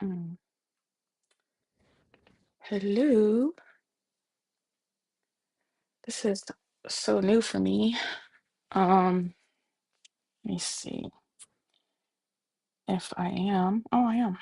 Mm. Hello. This is so new for me. Let me see if I am. Oh, I am.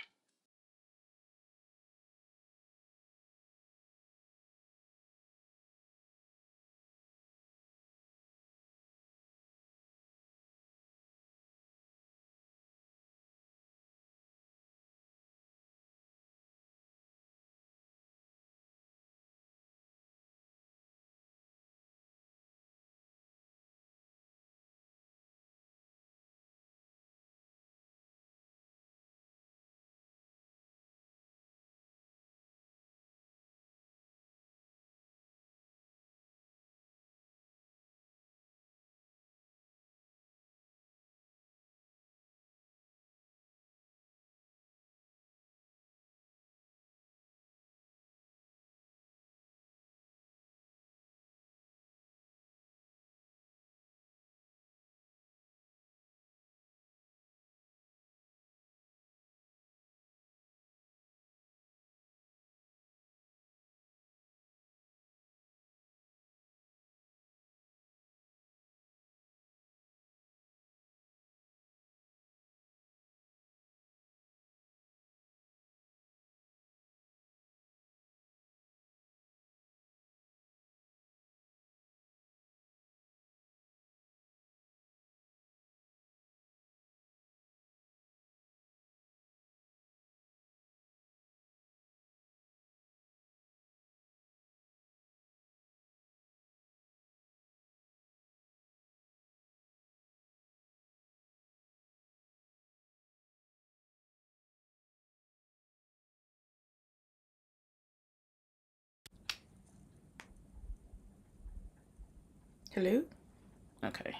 Hello. Okay.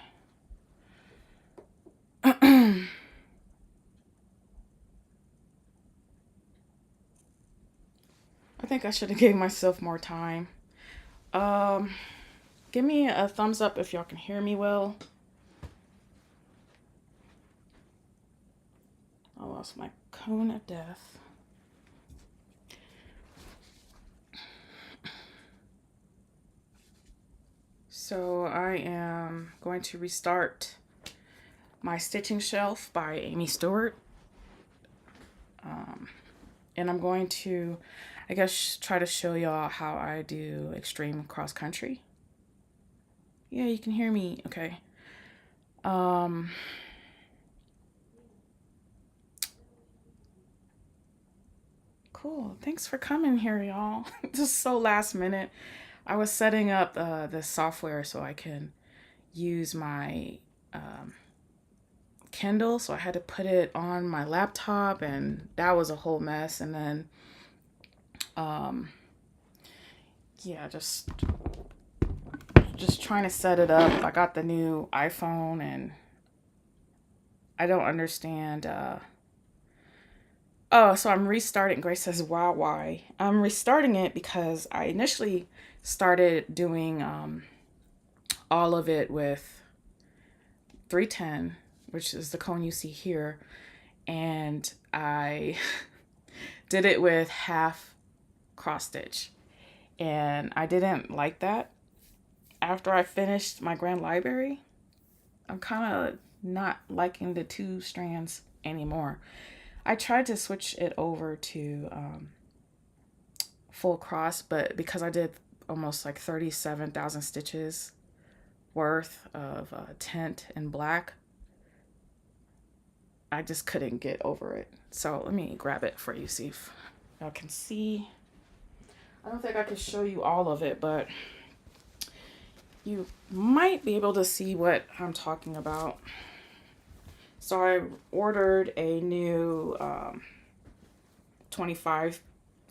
I think I should have gave myself more time. Um, Give me a thumbs up if y'all can hear me well. I lost my cone of death. So I am going to restart my stitching shelf by Amy Stewart. And I'm going to, I guess, try to show y'all how I do extreme cross country. Yeah, you can hear me. Okay. Um, cool. Thanks for coming here, y'all. Just so last minute. I was setting up the software so I can use my um, Kindle. So I had to put it on my laptop, and that was a whole mess. And then, um, yeah, just trying to set it up. I got the new iPhone, and I don't understand. Oh, so I'm restarting. Grace says, "Wow, why?" I'm restarting it because I initially started doing all of it with 310, which is the cone you see here, and I did it with half cross stitch, and I didn't like that. After I finished my grand library, I'm kind of not liking the two strands anymore. I tried to switch it over to full cross, but because I did almost like 37,000 stitches worth of tint in black, I just couldn't get over it. So let me grab it for you, see if y'all can see. I don't think I can show you all of it, but you might be able to see what I'm talking about. So I ordered a new 25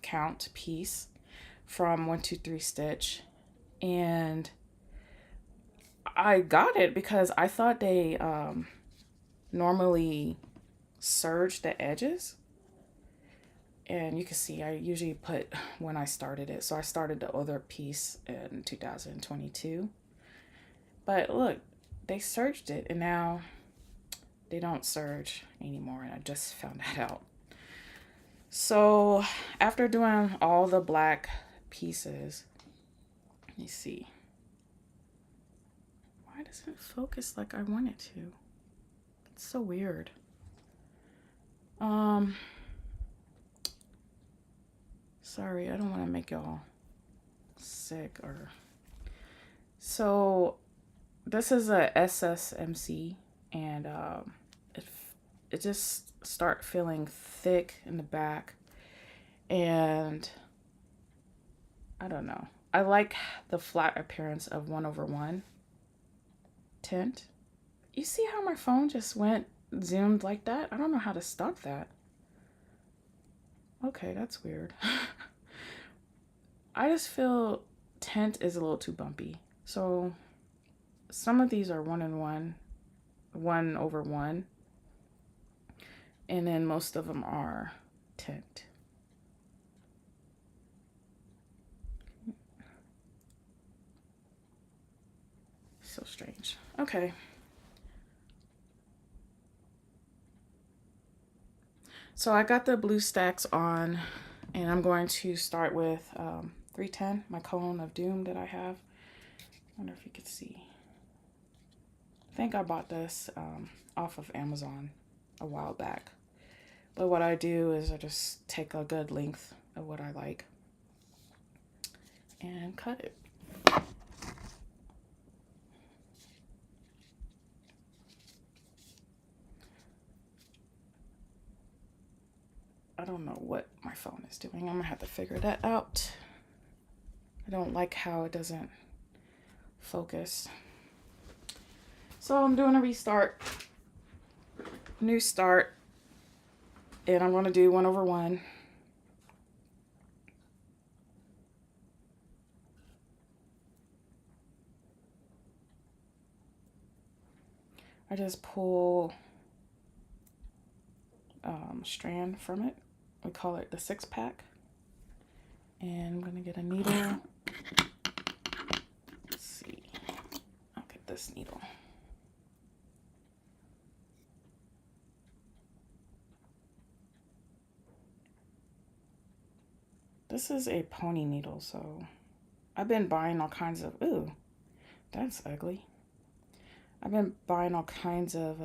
count piece from 123 Stitch, and I got it because I thought they normally serge the edges. And you can see I usually put when I started it. So I started the other piece in 2022. But look, they serged it, and now they don't serge anymore. And I just found that out. So after doing all the black pieces, let me see. Why doesn't it focus like I want it to? It's so weird. Sorry, I don't want to make y'all sick or. So this is a SSMC, and it just start feeling thick in the back, and I don't know. I like the flat appearance of 1/1 tint. You see how my phone just went zoomed like that? I don't know how to stop that. Okay, that's weird. I just feel tint is a little too bumpy. So some of these are 1/1, 1/1, and then most of them are tint. So strange. Okay. So I got the blue stacks on, and I'm going to start with 310, my cone of doom that I have. I wonder if you could see. I think I bought this off of Amazon a while back. But what I do is I just take a good length of what I like and cut it. I don't know what my phone is doing. I'm gonna have to figure that out. I don't like how it doesn't focus. So I'm doing a restart, new start, and I'm gonna do 1/1. I just pull strand from it. We call it the 6-pack. And I'm gonna get a needle. Let's see. I'll get this needle. This is a pony needle, so I've been buying all kinds of, ooh, that's ugly. I've been buying all kinds of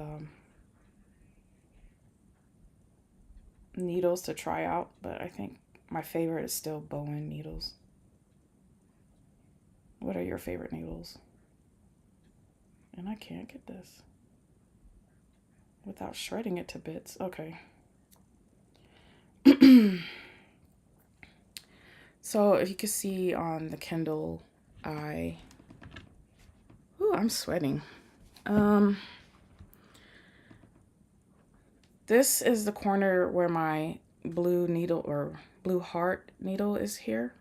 needles to try out, but I think my favorite is still Bowen needles. What are your favorite needles? And I can't get this without shredding it to bits. Okay. So if you can see on the Kindle, I'm sweating. This is the corner where my blue needle or blue heart needle is here.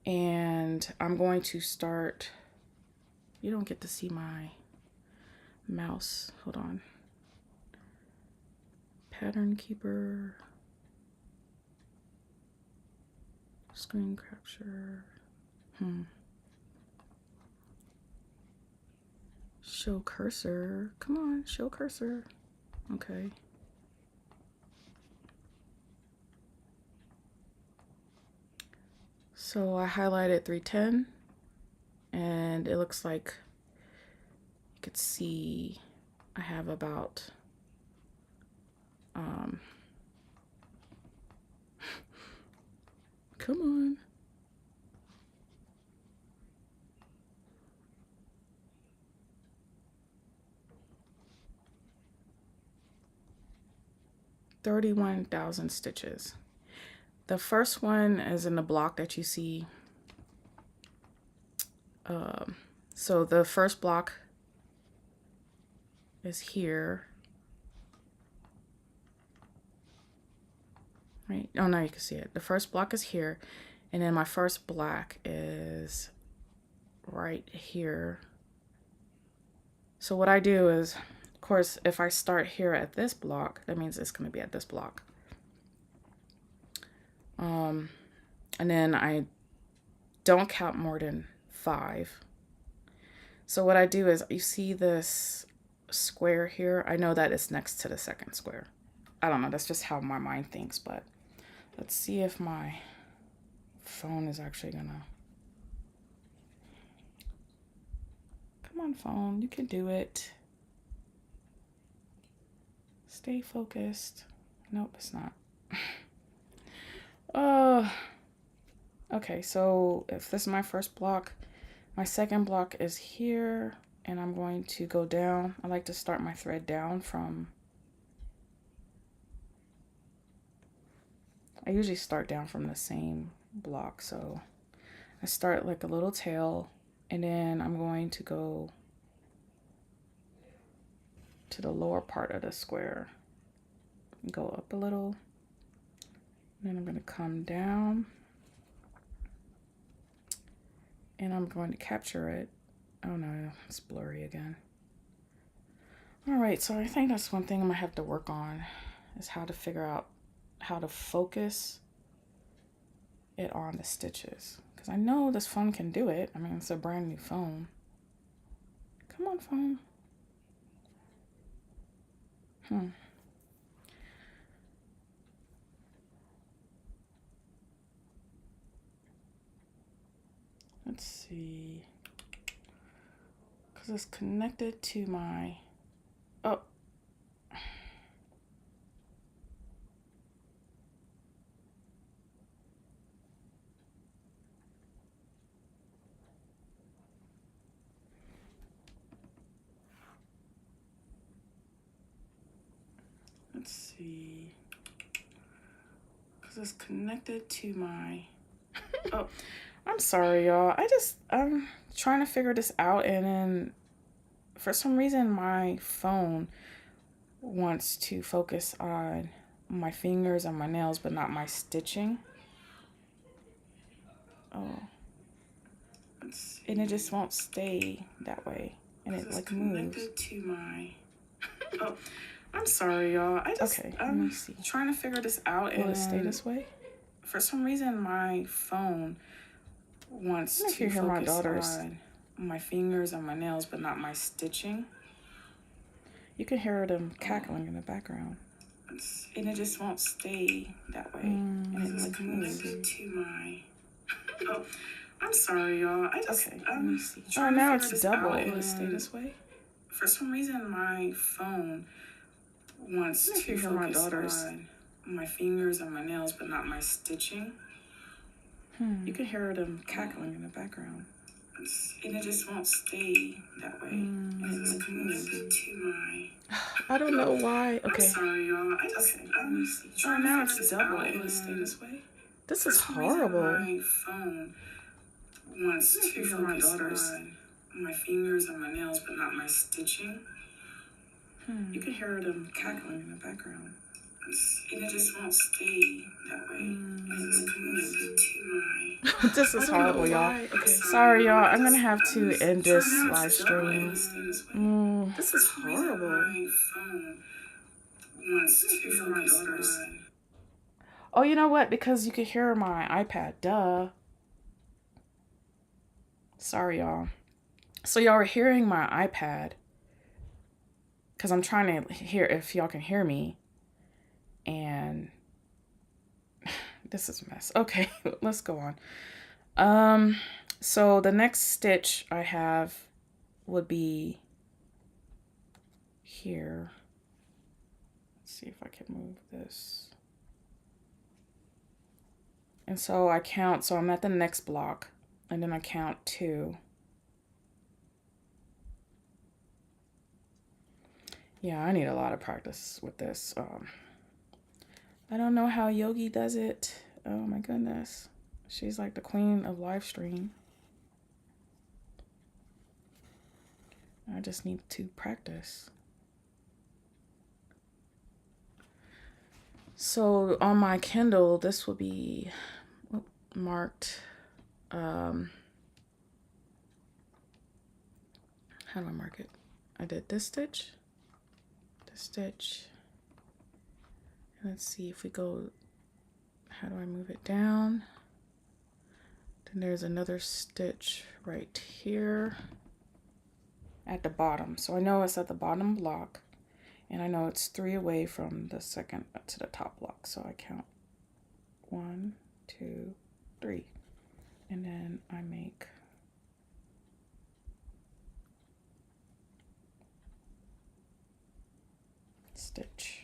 And I'm going to start, you don't get to see my mouse. Hold on. Pattern keeper. Screen capture. Show cursor. Come on, show cursor. Okay. So I highlighted 310, and it looks like you could see I have about come on. $31,000 stitches. The first one is in the block that you see. So the first block is here. Right? Oh, no, you can see it. The first block is here. And then my first black is right here. So what I do is, of course, if I start here at this block, that means it's going to be at this block. And then I don't count more than 5. So what I do is, you see this square here? I know that it's next to the second square. I don't know, that's just how my mind thinks. But let's see if my phone is actually gonna. Come on, phone, you can do it. Stay focused. Nope, it's not. Okay, so if this is my first block, my second block is here, and I'm going to go down. I like to start my thread down from, I usually start down from the same block. So I start like a little tail, and then I'm going to go to the lower part of the square, go up a little, and then I'm going to come down, and I'm going to capture it. Oh no, it's blurry again. All right, so I think that's one thing I'm gonna have to work on, is how to figure out how to focus it on the stitches, because I know this phone can do it. I mean, it's a brand new phone. Come on, phone. Let's see, because it's connected to my, oh, let's see, because it's connected to my, oh, I'm sorry, y'all. I'm trying to figure this out, and then for some reason my phone wants to focus on my fingers and my nails, but not my stitching. Oh. And it just won't stay that way. And it like moves. To my... Oh, I'm sorry, y'all. Okay, let me see. Trying to figure this out. Will it stay this way? For some reason my phone wants to focus my daughters on my fingers and my nails, but not my stitching. You can hear them cackling in the background. And it just won't stay that way. And it like moves. To my... Oh, I'm sorry, y'all. Okay, let me see. Oh, now it's double. Will it stay this way? For some reason my phone wants to focus my daughters on my fingers and my nails, but not my stitching. You can hear them cackling in the background. And it just won't stay that way. And it like moves. To my... I don't know why. Okay. I'm sorry, y'all. Okay, let me see. Oh, now it's double. Will it stay this way? This is horrible. My phone wants to focus on my fingers and my nails, but not my stitching. You can hear them cackling in the background. And it just won't stay that way. And it like moves. To my... This is horrible, y'all. Okay. Sorry, y'all. I'm gonna have to end this live stream. This is horrible. My phone wants to focus on... Oh, you know what? Because you could hear my iPad. Duh. Sorry, y'all. So y'all are hearing my iPad because I'm trying to hear if y'all can hear me. And this is a mess. Okay, let's go on. So the next stitch I have would be here. Let's see if I can move this. And so I count, so I'm at the next block, and then I count 2. Yeah, I need a lot of practice with this. I don't know how Yogi does it. Oh my goodness. She's like the queen of live stream. I just need to practice. So on my Kindle, this will be marked. How do I mark it? I did this stitch. Let's see if we go, how do I move it down? Then there's another stitch right here at the bottom. So I know it's at the bottom block. And I know it's 3 away from the second to the top block. So I count 1, 2, 3. And then I make stitch.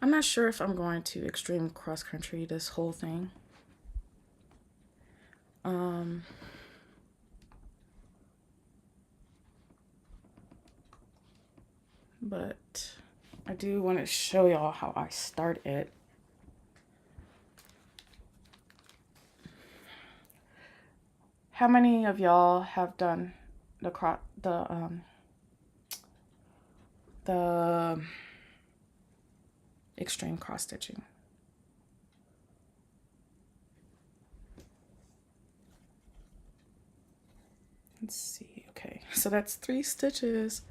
I'm not sure if I'm going to extreme cross country this whole thing. But I do want to show y'all how I start it. How many of y'all have done the extreme cross stitching? Let's see. Okay, so that's 3 stitches.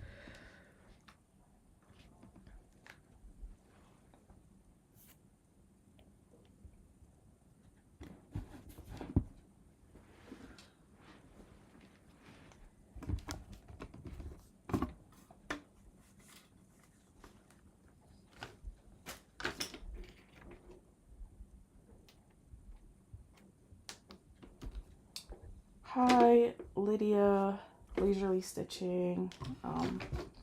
Hi, Lydia, Leisurely Stitching,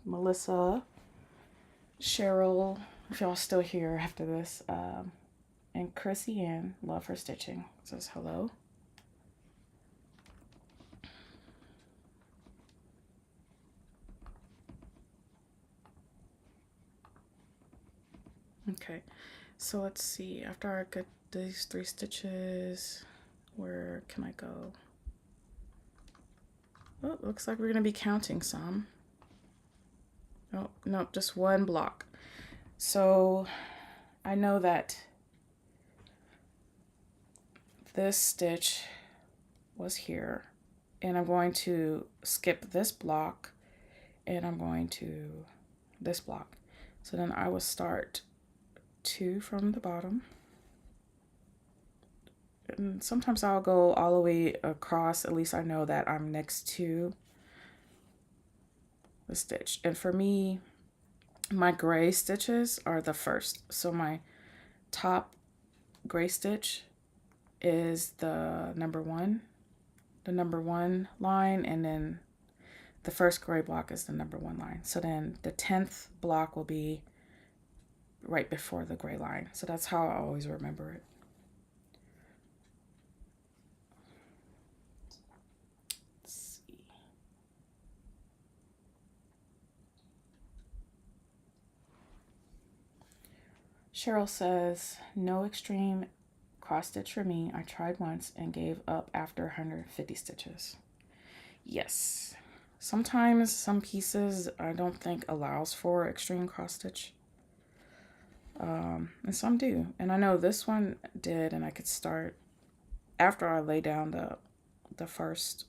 Melissa, Cheryl, if y'all still here after this, and Chrissy Ann, love her stitching, says hello. Okay, so let's see, after I get these 3 stitches, where can I go? Oh, looks like we're gonna be counting some. Oh, no, just 1 block. So I know that this stitch was here, and I'm going to skip this block, and I'm going to this block. So then I will start 2 from the bottom. And sometimes I'll go all the way across, at least I know that I'm next to the stitch. And for me, my gray stitches are the first. So my top gray stitch is the number 1 line, and then the first gray block is the number 1 line. So then the 10th block will be right before the gray line. So that's how I always remember it. Let's see. Cheryl says, no extreme cross stitch for me. I tried once and gave up after 150 stitches. Yes. Sometimes some pieces I don't think allows for extreme cross stitch. And some do. And I know this one did, and I could start after I lay down the first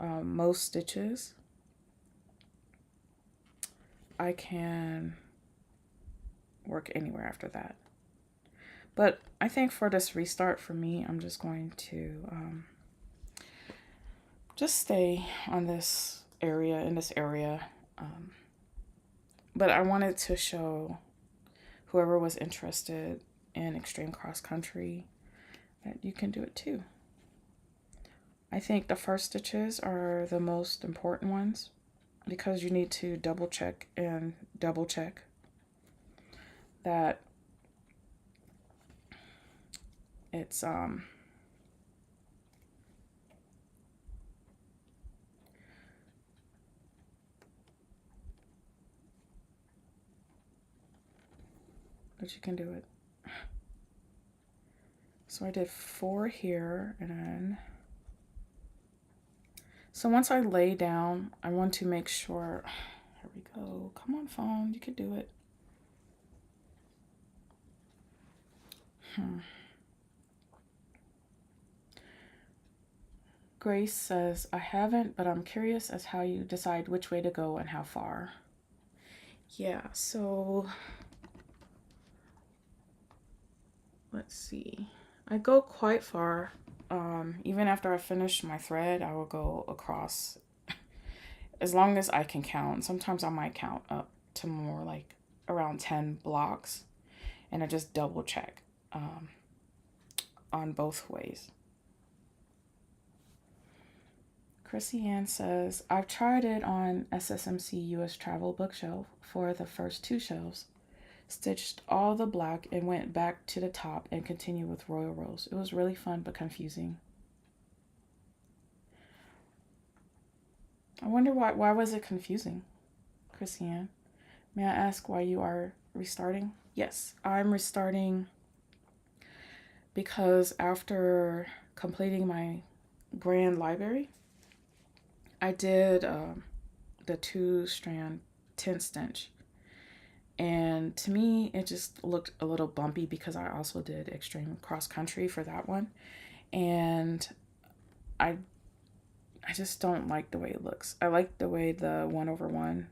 most stitches. I can work anywhere after that. But I think for this restart for me, I'm just going to just stay on this area, in this area. But I wanted to show whoever was interested in extreme cross country that you can do it too. I think the first stitches are the most important ones because you need to double check that it's that you can do it. So I did 4 here, and then so once I lay down, I want to make sure, here we go, come on phone, you can do it. Grace says, I haven't, but I'm curious as how you decide which way to go and how far. Yeah, so let's see. I go quite far. Even after I finish my thread, I will go across as long as I can count. Sometimes I might count up to more like around 10 blocks, and I just double check on both ways. Chrissy Ann says, I've tried it on SSMC US Travel bookshelf for the first 2 shelves, stitched all the black and went back to the top and continued with Royal Rose. It was really fun but confusing. I wonder why was it confusing, Chrissy Ann? May I ask why you are restarting? Yes, I'm restarting because after completing my grand library, I did the 2-strand 10 stitch. And to me, it just looked a little bumpy because I also did extreme cross country for that one. And I just don't like the way it looks. I like the way the 1/1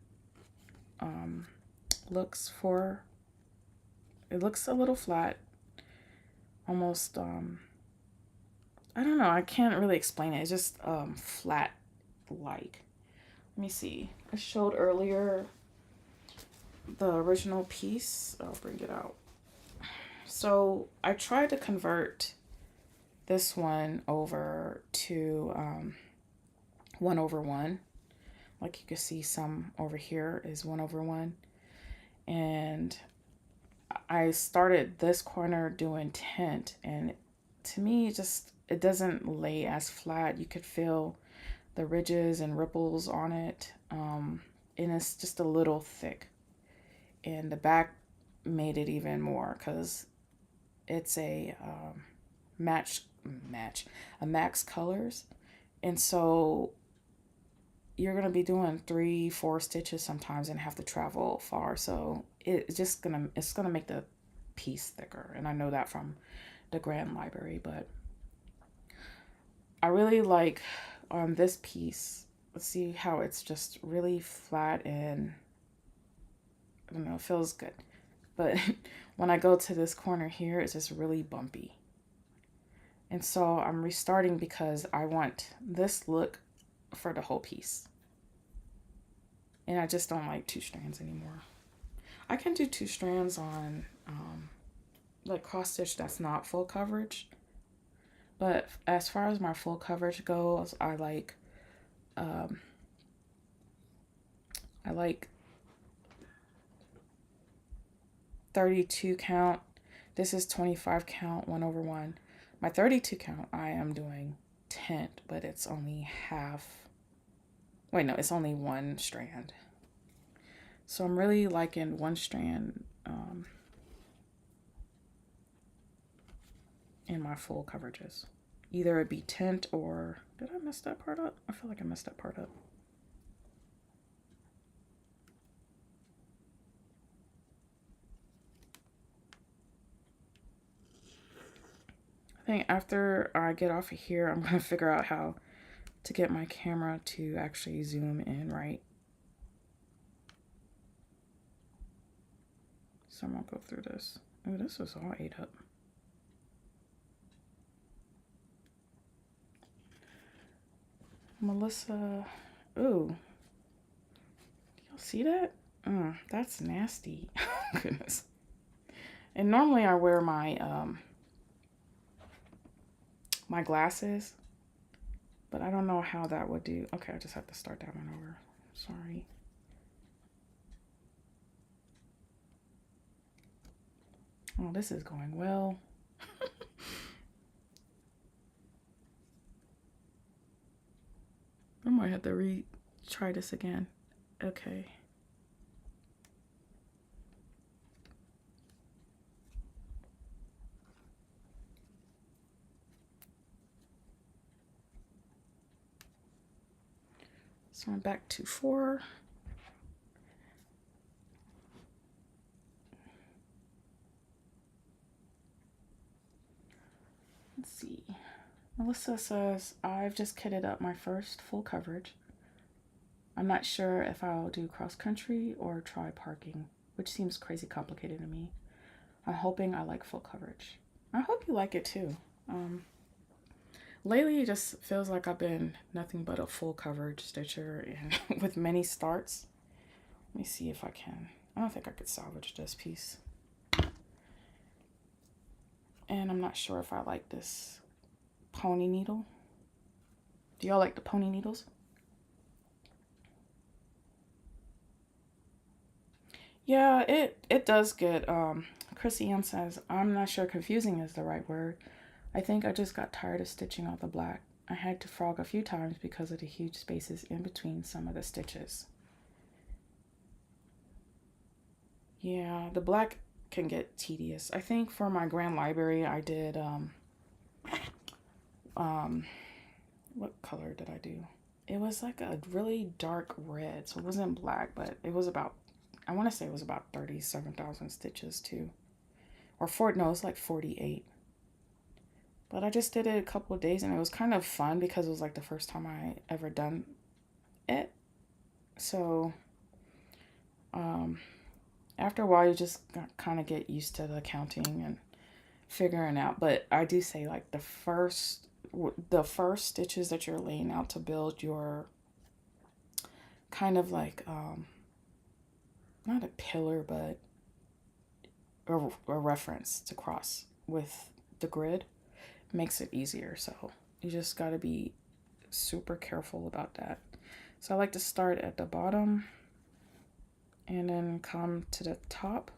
looks for. It looks a little flat, almost. I don't know. I can't really explain it. It's just flat like. Let me see. I showed earlier the original piece. I'll bring it out. So I tried to convert this one over to 1/1. Like you can see, some over here is 1/1. And I started this corner doing tint, and to me, it doesn't lay as flat. You could feel the ridges and ripples on it, and it's just a little thick. And the back made it even more because it's a max colors, and so you're gonna be doing 3-4 stitches sometimes and have to travel far. So it's gonna make the piece thicker, and I know that from the Grand Library. But I really like on this piece. Let's see how it's just really flat, and I don't know, it feels good. But when I go to this corner here, it's just really bumpy. And so I'm restarting because I want this look for the whole piece. And I just don't like 2 strands anymore. I can do 2 strands on like cross stitch that's not full coverage. But as far as my full coverage goes, I like 32 count. This is 25 count 1/1. My 32 count, I am doing tint, but it's only half. Wait, no, it's only 1 strand. So I'm really liking 1 strand in my full coverages. Either it be tint or, did I mess that part up? I feel like I messed that part up. I think after I get off of here, I'm going to figure out how to get my camera to actually zoom in right. So I'm going to go through this. Oh, this was all ate up. Melissa, ooh, y'all see that? That's nasty. Goodness. And normally I wear my my glasses, but I don't know how that would do. Okay, I just have to start that one over. Sorry. Oh, this is going well. I might have to retry this again. Okay. So I'm back to 4. Let's see. Melissa says, I've just kitted up my first full coverage. I'm not sure if I'll do cross country or try parking, which seems crazy complicated to me. I'm hoping I like full coverage. I hope you like it too. Lately, it just feels like I've been nothing but a full coverage stitcher and with many starts. Let me see if I can. I don't think I could salvage this piece. And I'm not sure if I like this pony needle. Do y'all like the pony needles? Yeah, it does get Chrissy Ann says, I'm not sure confusing is the right word. I think I just got tired of stitching out the black. I had to frog a few times because of the huge spaces in between some of the stitches. Yeah, the black can get tedious. I think for my grand library I did what color did I do? It was like a really dark red, so it wasn't black, but it was about, I want to say it was about 37,000 stitches too. Or no, it was like 48. But I just did it a couple of days and it was kind of fun because it was like the first time I ever done it. So after a while you just kind of get used to the counting and figuring out. But I do say like the first stitches that you're laying out to build your kind of like not a pillar but a reference to cross with the grid makes it easier. So you just got to be super careful about that. So I like to start at the bottom and then come to the top,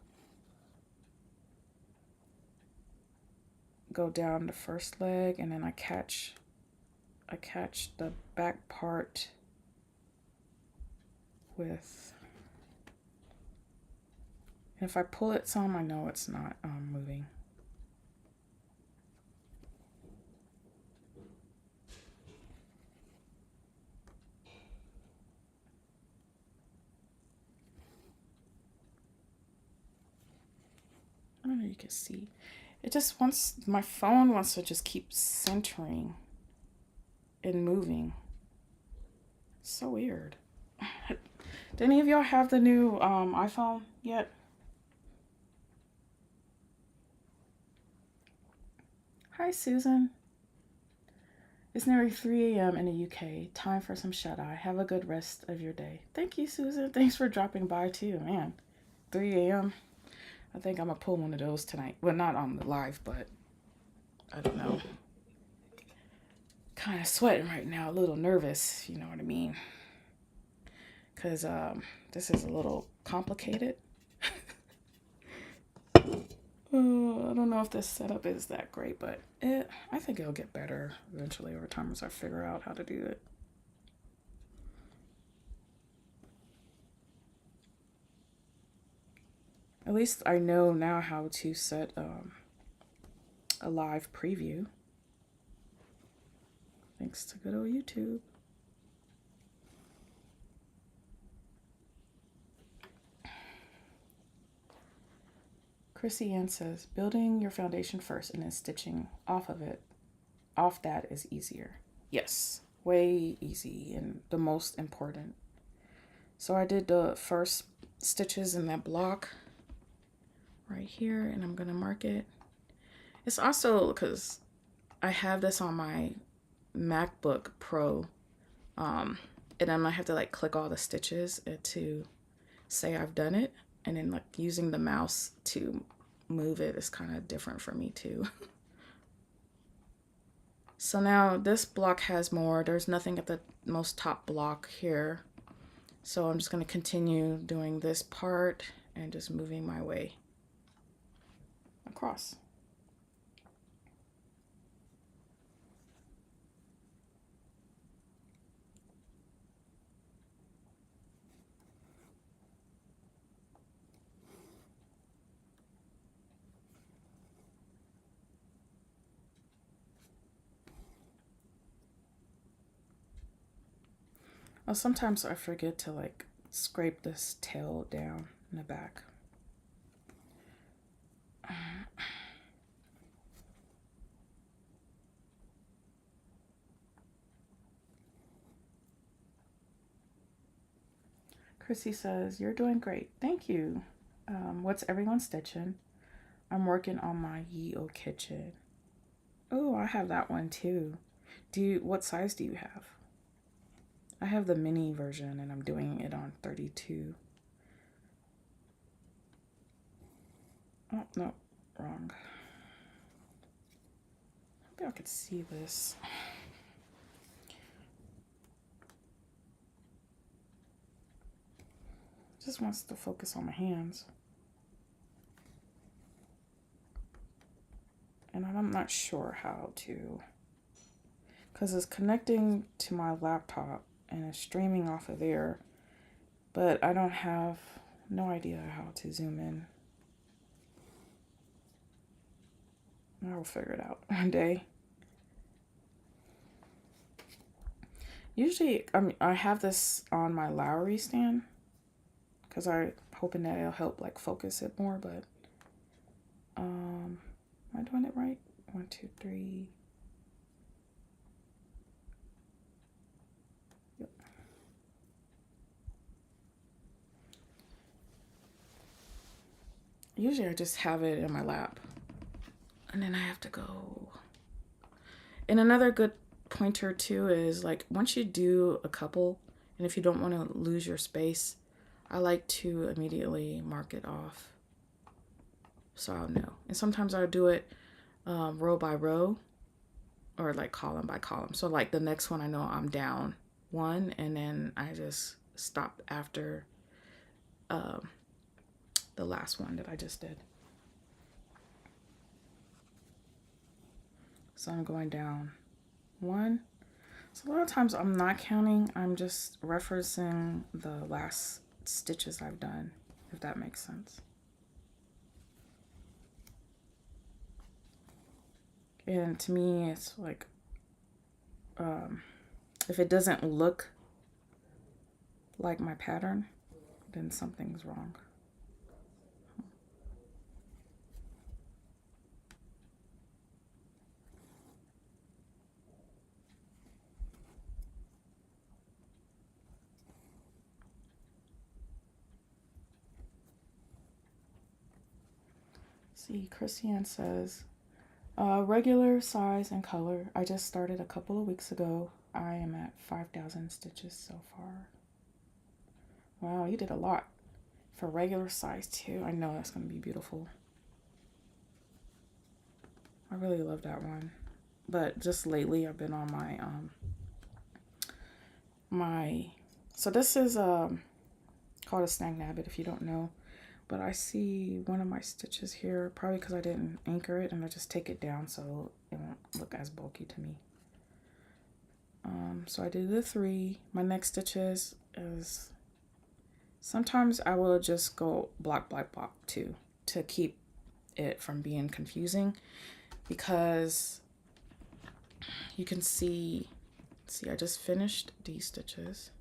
go down the first leg, and then I catch the back part with, and if I pull it some, I know it's not moving. I don't know if you can see. It just wants, my phone wants to just keep centering and moving. So weird. Do any of y'all have the new iPhone yet? Hi, Susan. It's nearly 3 a.m. in the UK. Time for some shut-eye. Have a good rest of your day. Thank you, Susan. Thanks for dropping by, too. Man, 3 a.m. I think I'm going to pull one of those tonight. Well, not on the live, but I don't know. Kind of sweating right now. A little nervous, if you know what I mean. Because this is a little complicated. I don't know if this setup is that great, but I think it'll get better eventually over time as I figure out how to do it. At least I know now how to set a live preview. Thanks to good old YouTube. Chrissy Ann says, building your foundation first and then stitching off that is easier. Yes, way easy and the most important. So I did the first stitches in that block right here, and I'm gonna mark it. It's also because I have this on my MacBook Pro, and then I have to like click all the stitches to say I've done it, and then like using the mouse to move it is kind of different for me too. So now this block has more. There's nothing at the most top block here. So I'm just going to continue doing this part and just moving my way across. Oh, sometimes I forget to like scrape this tail down in the back. Chrissy says, you're doing great. Thank you. What's everyone stitching? I'm working on my Ye-O kitchen. Oh, I have that one too. What size do you have? I have the mini version and I'm doing it on 32. Oh, no, wrong. Maybe I could see this. Just wants to focus on my hands. And I'm not sure how to, because it's connecting to my laptop and it's streaming off of there, but I don't have no idea how to zoom in. I will figure it out one day. Usually, I have this on my Lowry stand because I'm hoping that it'll help like focus it more. But am I doing it right? 1, 2, 3. Yep. Usually, I just have it in my lap, and then I have to go. And another good pointer too is like once you do a couple, and if you don't want to lose your space, I like to immediately mark it off so I'll know. And sometimes I'll do it row by row or like column by column. So like the next one I know I'm down one, and then I just stop after the last one that I just did. So I'm going down 1. So a lot of times I'm not counting, I'm just referencing the last stitches I've done, if that makes sense. And to me, it's like, if it doesn't look like my pattern, then something's wrong. See, Christiane says, regular size and color. I just started a couple of weeks ago. I am at 5,000 stitches so far. Wow, you did a lot for regular size too. I know that's going to be beautiful. I really love that one. But just lately I've been on my so this is called a snag nabbit if you don't know. But I see one of my stitches here, probably because I didn't anchor it, and I just take it down so it won't look as bulky to me. So I did the 3. My next stitches is, sometimes I will just go block, block, block too, to keep it from being confusing, because you can see I just finished these stitches.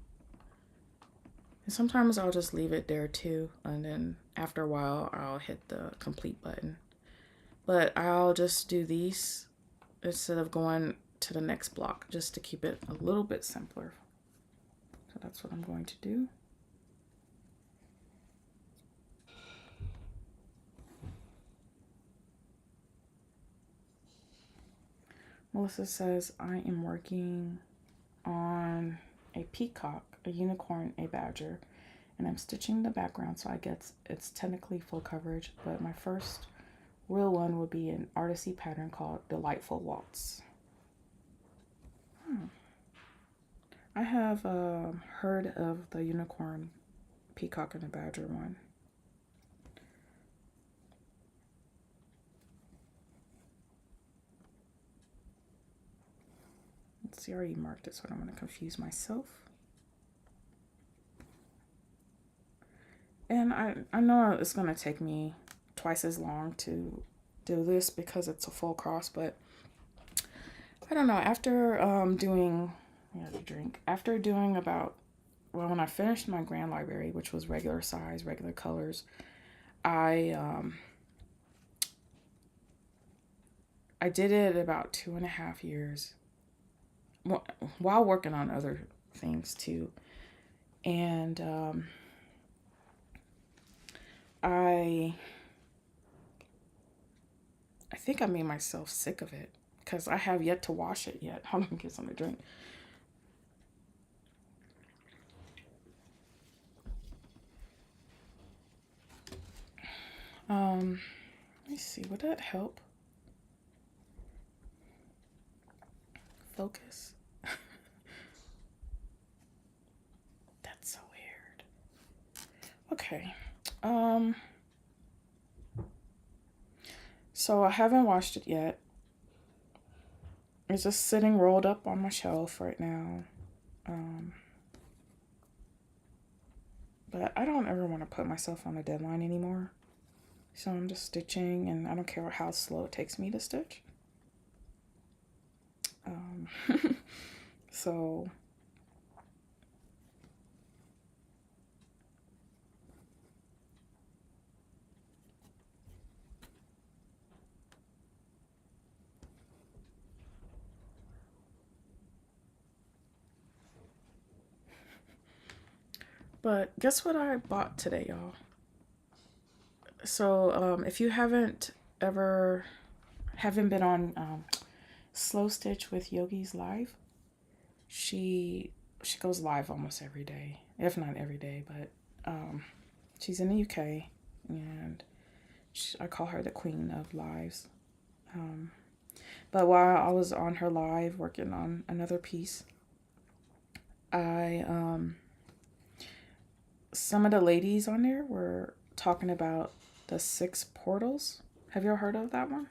And sometimes I'll just leave it there too, and then after a while I'll hit the complete button. But I'll just do these instead of going to the next block, just to keep it a little bit simpler. So that's what I'm going to do. Melissa says, I am working on a peacock, a unicorn, a badger, and I'm stitching the background so I guess it's technically full coverage, but my first real one will be an artisty pattern called Delightful Waltz. I have heard of the unicorn, peacock, and the badger one. Let's see, I already marked it, so I don't want to confuse myself. And I know it's going to take me twice as long to do this because it's a full cross, but I don't know. After doing, after doing about, well, when I finished my grand library, which was regular size, regular colors, I did it about 2.5 years while working on other things too. And I I think I made myself sick of it because I have yet to wash it yet. Hold on, get something to drink. Let me see. Would that help? Focus. That's so weird. Okay. Um. So I haven't washed it yet. It's just sitting rolled up on my shelf right now. Um. But I don't ever want to put myself on a deadline anymore. So I'm just stitching, and I don't care how slow it takes me to stitch. Um, so, but guess what I bought today, y'all? So, if you haven't been on Slow Stitch with Yogi's live, she goes live almost every day, if not every day, but she's in the UK, and I call her the queen of lives. Um, but while I was on her live working on another piece, I some of the ladies on there were talking about the 6 portals. Have you ever heard of that one?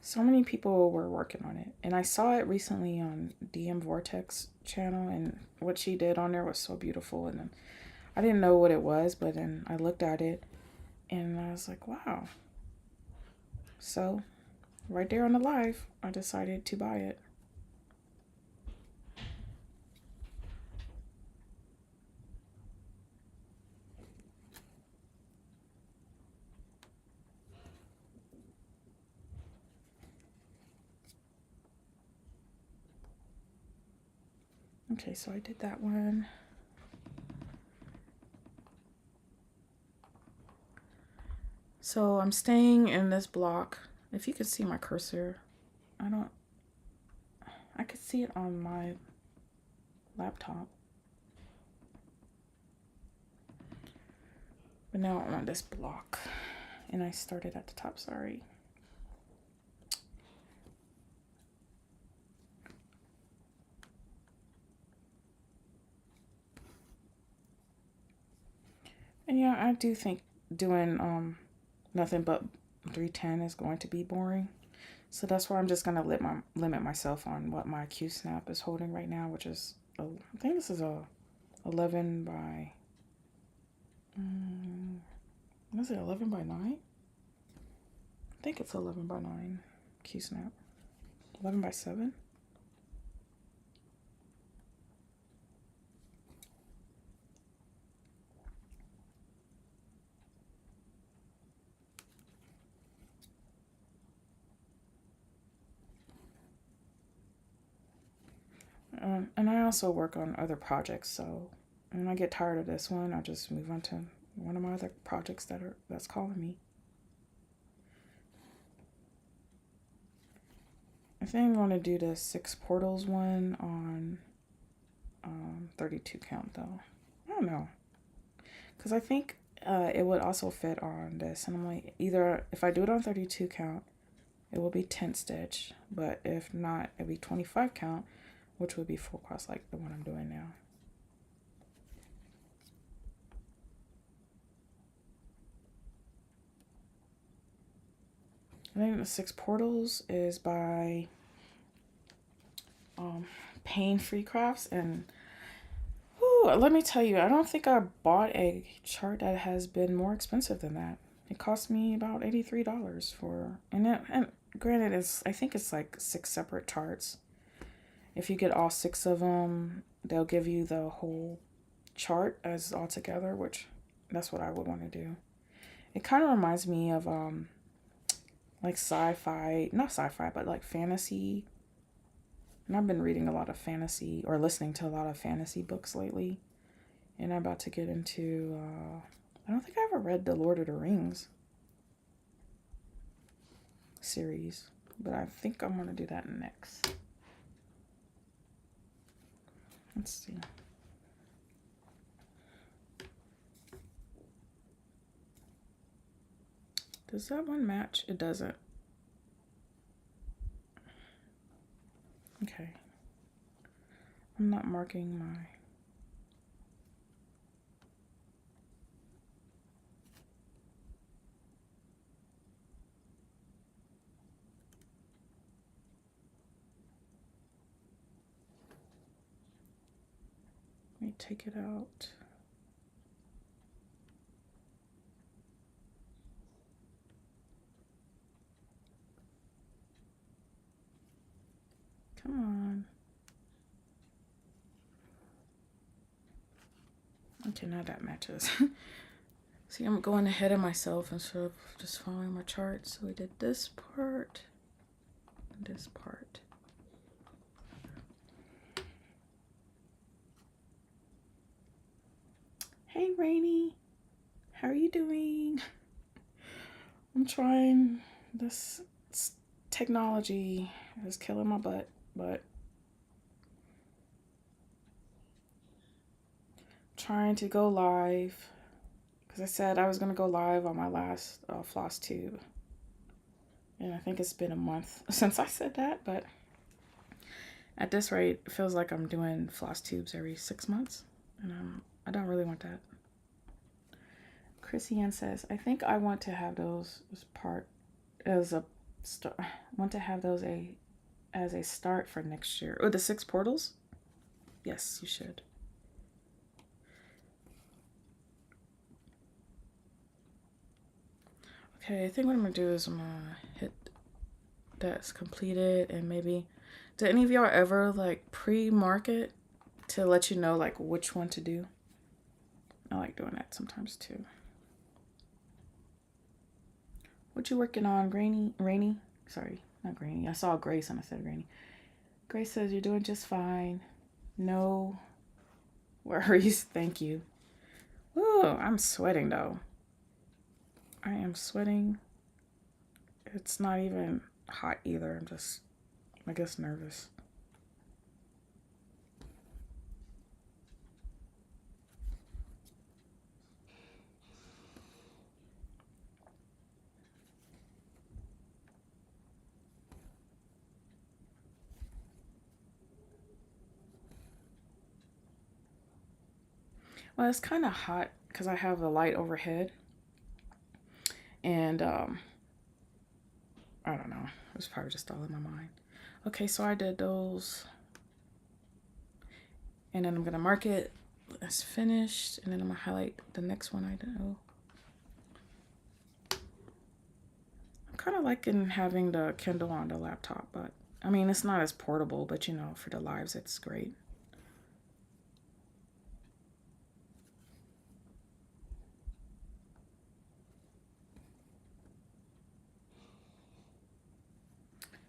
So many people were working on it, and I saw it recently on DM Vortex channel, and what she did on there was so beautiful. And then I didn't know what it was, but then I looked at it, and I was like, wow. So right there on the live, I decided to buy it. Okay, so I did that one. So I'm staying in this block. If you could see my cursor, I could see it on my laptop. But now I'm on this block. And I started at the top, sorry. And yeah, I do think doing nothing but 310 is going to be boring. So that's why I'm just gonna limit myself on what my Q snap is holding right now, which is I think this is a 11 by was it 11 by 9? I think it's 11 by 9 Q snap. 11 by 7. And I also work on other projects, so when I get tired of this one, I just move on to one of my other projects that's calling me. I think I'm going to do the 6 portals one on 32 count though. I don't know, because I think it would also fit on this, and I'm like, either if I do it on 32 count, it will be 10 stitch, but if not, it'll be 25 count, which would be full cross like the one I'm doing now. I think the 6 portals is by Pain Free Crafts, and let me tell you, I don't think I bought a chart that has been more expensive than that. It cost me about $83 for, and granted, I think it's like 6 separate charts. If you get all 6 of them, they'll give you the whole chart as all together, which that's what I would want to do. It kind of reminds me of like sci-fi, not sci-fi, but like fantasy. And I've been reading a lot of fantasy or listening to a lot of fantasy books lately. And I'm about to get into I don't think I ever read the Lord of the Rings series, but I think I'm going to do that next. Let's see. Does that one match? It doesn't. Okay. I'm not marking my... Let me take it out. Come on. Okay, now that matches. See, I'm going ahead of myself instead of just following my chart. So we did this part and this part. Hey, Rainy. How are you doing? I'm trying. This technology is killing my butt, but trying to go live because I said I was going to go live on my last floss tube. And I think it's been a month since I said that, but at this rate, it feels like I'm doing floss tubes every 6 months, and I don't really want that. Chrissy Ann says, I think I want to have those as a start for next year. Oh, the 6 portals? Yes, you should. Okay, I think what I'm gonna do is I'm gonna hit that's completed, and maybe, did any of y'all ever like pre-mark it to let you know like which one to do? I like doing that sometimes too. What you working on, Rainy? Sorry, not Grainy. I saw Grace and I said Grainy. Grace says you're doing just fine. No worries. Thank you. Ooh, I'm sweating though. I am sweating. It's not even hot either. I'm just, I guess, nervous. Well, it's kind of hot because I have the light overhead. And I don't know. It was probably just all in my mind. Okay, so I did those. And then I'm going to mark it as finished. And then I'm going to highlight the next one I do. I'm kind of liking having the Kindle on the laptop. But, I mean, it's not as portable. But, you know, for the lives, it's great.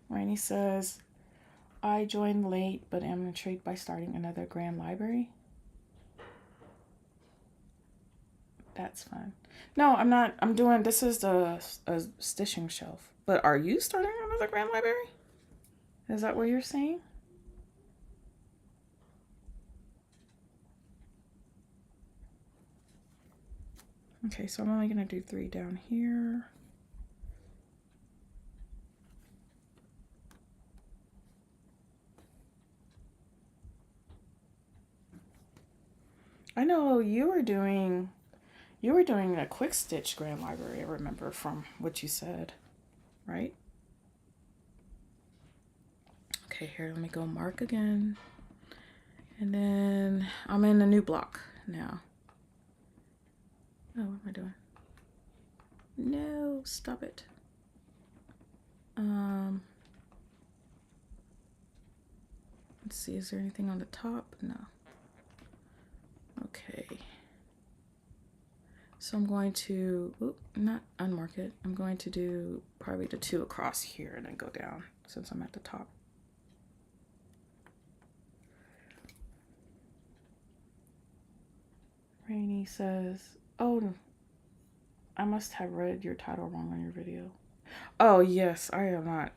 Rainy says, I joined late, but am intrigued by starting another grand library. That's fun. No, I'm not. I'm doing, this is a stitching shelf. But are you starting another grand library? Is that what you're saying? Okay, so I'm only going to do 3 down here. I know you were doing a quick stitch grand library, I remember from what you said, right? Okay, here, let me go mark again. And then I'm in a new block now. Oh, what am I doing? No, stop it. Let's see, is there anything on the top? No. Okay. So I'm going to, not unmark it. I'm going to do probably the 2 across here and then go down since I'm at the top. Rainy says, oh, I must have read your title wrong on your video. Oh, yes, I am not.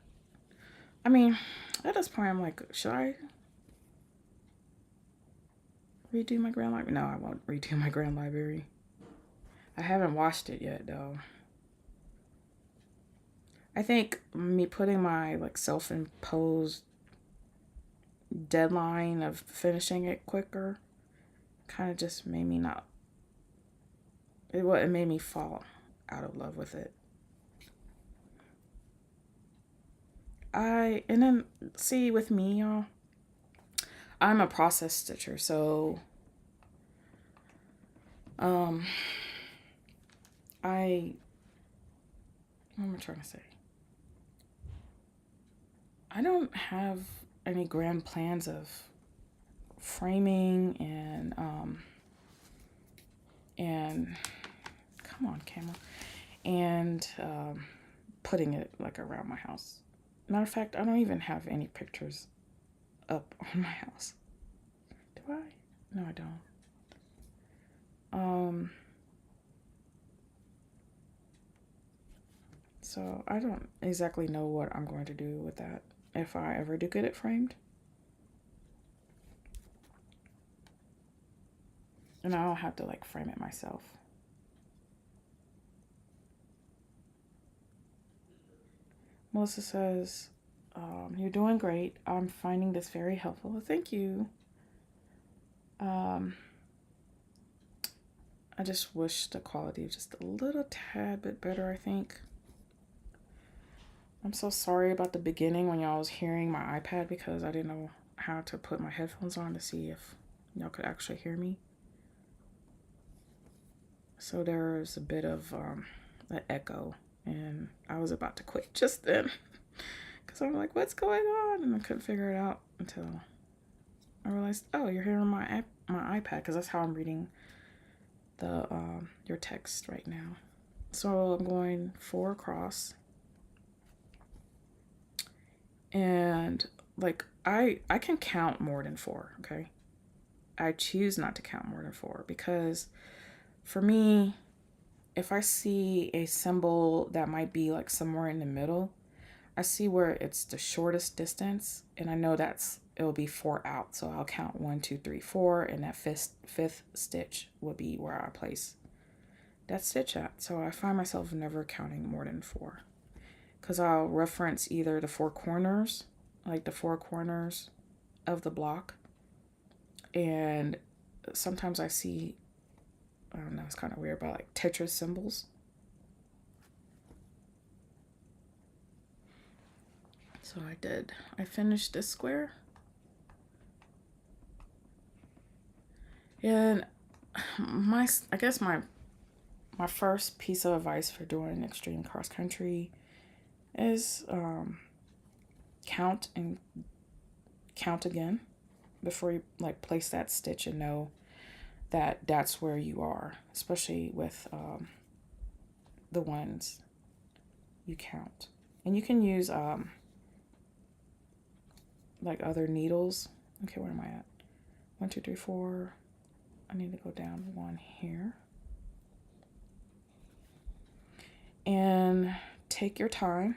I mean, at this point, I'm like, should I redo my Grand Library? No, I won't redo my Grand Library. I haven't watched it yet, though. I think me putting my like self-imposed deadline of finishing it quicker kind of just made me not. It made me fall out of love with it. And then see with me, y'all, I'm a process stitcher, so um, what am I trying to say? I don't have any grand plans of framing and come on, camera, and putting it like around my house. Matter of fact, I don't even have any pictures up on my house. Do I? No, I don't. So I don't exactly know what I'm going to do with that if I ever do get it framed. And I don't have to like frame it myself. Melissa says, you're doing great. I'm finding this very helpful. Thank you. I just wish the quality was just a little tad bit better, I think. I'm so sorry about the beginning when y'all was hearing my iPad because I didn't know how to put my headphones on to see if y'all could actually hear me. So there's a bit of an echo, and I was about to quit just then because I'm like, what's going on? And I couldn't figure it out until I realized, oh, you're hearing my iPad because that's how I'm reading the your text right now. So I'm going 4 across, and like I can count more than 4. Okay, I choose not to count more than 4 because for me, if I see a symbol that might be like somewhere in the middle, I see where it's the shortest distance, and I know it'll be 4 out. So I'll count 1, 2, 3, 4, and that fifth stitch will be where I place that stitch at. So I find myself never counting more than 4, because I'll reference either the 4 corners, like the 4 corners of the block, and sometimes I see, I don't know, it's kind of weird, but like Tetris symbols. So I finished this square. And I guess my first piece of advice for doing extreme cross country is count again before you like place that stitch and know that that's where you are, especially with the ones you count. And you can use like other needles. Okay, where am I at? 1, 2, 3, 4. I need to go down 1 here. And take your time,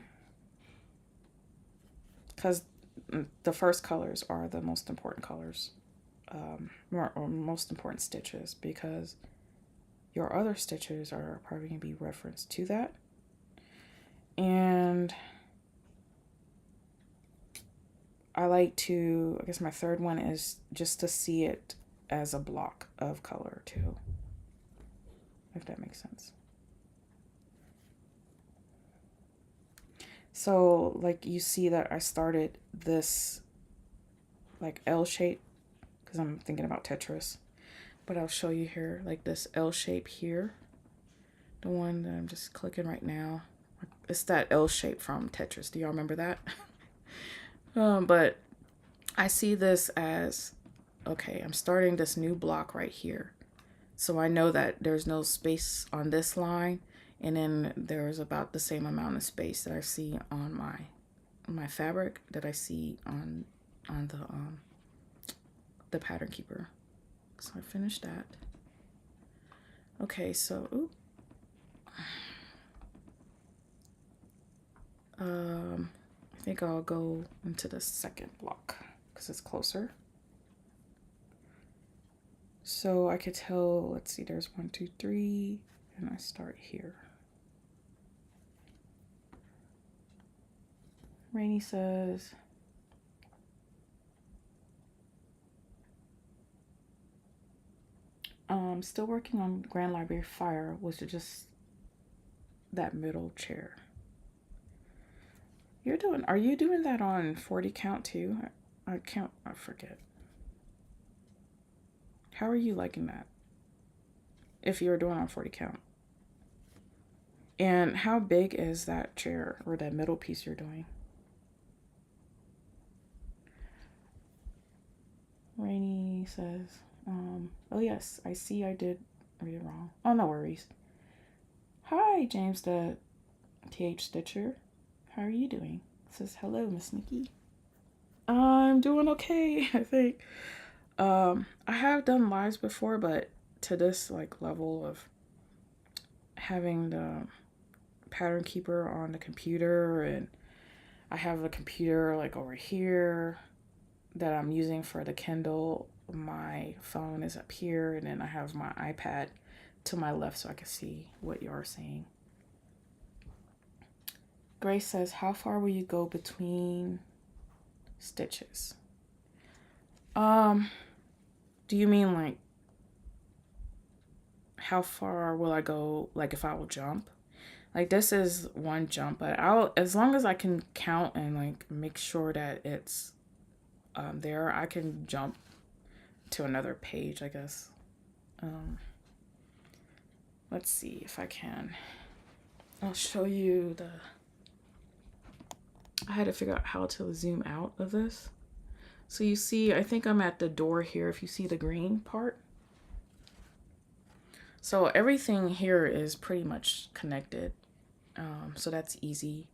because the first colors are the most important colors, or most important stitches, because your other stitches are probably going to be referenced to that. And I guess my third one is just to see it as a block of color too, if that makes sense. So like you see that I started this like L shape because I'm thinking about Tetris, but I'll show you here like this L shape here, the one that I'm just clicking right now. It's that L shape from Tetris. Do y'all remember that? But I see this as, okay, I'm starting this new block right here. So I know that there's no space on this line, and then there's about the same amount of space that I see on my fabric that I see on the pattern keeper. So I finished that. Okay, so I think I'll go into the second block because it's closer. So I could tell, let's see, there's 1, 2, 3, and I start here. Rainy says, still working on Grand Library Fire, was it just that middle chair? Are you doing that on 40 count too? I forget. How are you liking that? If you're doing on 40 count. And how big is that chair or that middle piece you're doing? Rainy says, oh yes, I see I did read it wrong. Oh, no worries. Hi, James the TH Stitcher. How are you doing? Says, hello, Miss Nikki. I'm doing okay, I think. I have done lives before, but to this like level of having the pattern keeper on the computer, and I have a computer like over here that I'm using for the Kindle. My phone is up here, and then I have my iPad to my left so I can see what you are saying. Grace says, how far will you go between stitches? Do you mean like how far will I go, like if I will jump? Like this is one jump, but as long as I can count and like make sure that it's there, I can jump to another page, I guess. Let's see if I can. I'll show you I had to figure out how to zoom out of this. So you see, I think I'm at the door here, if you see the green part. So everything here is pretty much connected. So that's easy.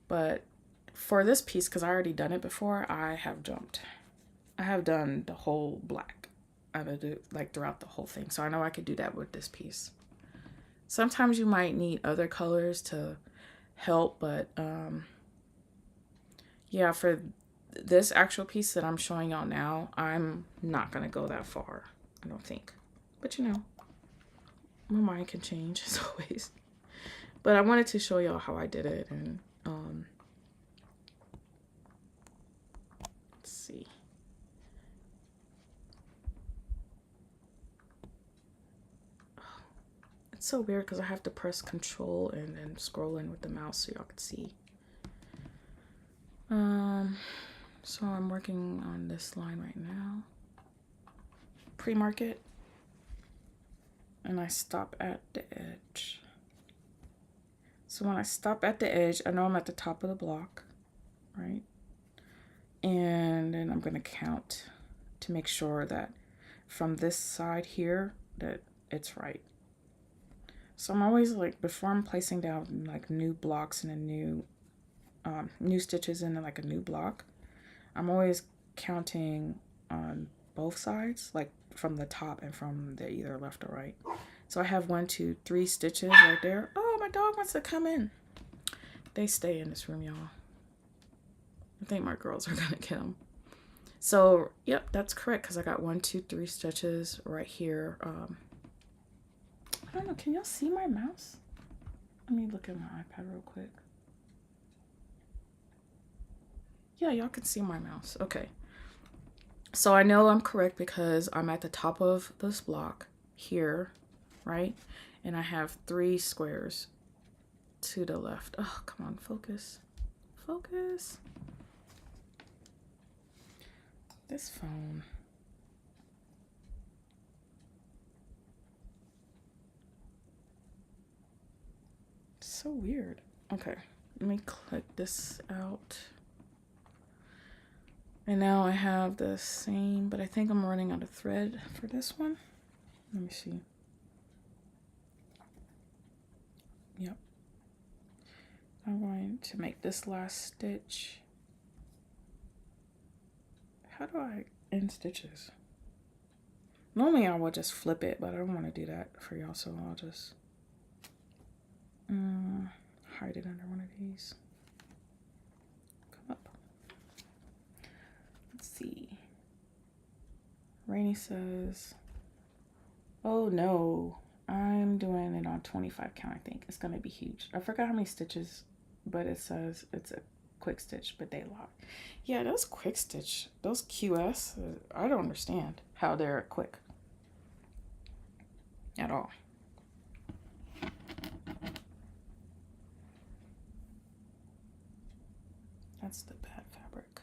But for this piece, because I already done it before, I have jumped. I have done the whole black. I would do like throughout the whole thing. So I know I could do that with this piece. Sometimes you might need other colors to help, but yeah, for this actual piece that I'm showing y'all now, I'm not gonna go that far, I don't think. But you know, my mind can change as always. But I wanted to show y'all how I did it, and let's see. It's so weird because I have to press control and then scroll in with the mouse so y'all can see. So I'm working on this line right now. Pre-market. And I stop at the edge. So when I stop at the edge, I know I'm at the top of the block, right? And then I'm gonna count to make sure that from this side here, that it's right. So I'm always like, before I'm placing down like new blocks and a new stitches in like a new block, I'm always counting on both sides, like from the top and from the either left or right. So I have 1, 2, 3 stitches right there. Oh, my dog wants to come in. They stay in this room, y'all. I think my girls are gonna get them. So, yep, that's correct, because I got 1, 2, 3 stitches right here. I don't know, can y'all see my mouse? Let me look at my iPad real quick. Yeah, y'all can see my mouse. Okay. So I know I'm correct because I'm at the top of this block here, right? And I have 3 squares to the left. Oh, come on, focus. Focus. This phone. It's so weird. Okay, let me click this out. And now I have the same, but I think I'm running out of thread for this one. Let me see. Yep. I'm going to make this last stitch. How do I end stitches? Normally I would just flip it, but I don't want to do that for y'all, so I'll just Hide it under one of these. Come up. Let's see. Rainy says, oh no, I'm doing it on 25 count, I think. It's going to be huge. I forgot how many stitches, but it says it's a quick stitch, but they lock. Yeah, those quick stitch, those QS, I don't understand how they're quick at all. That's the bad fabric.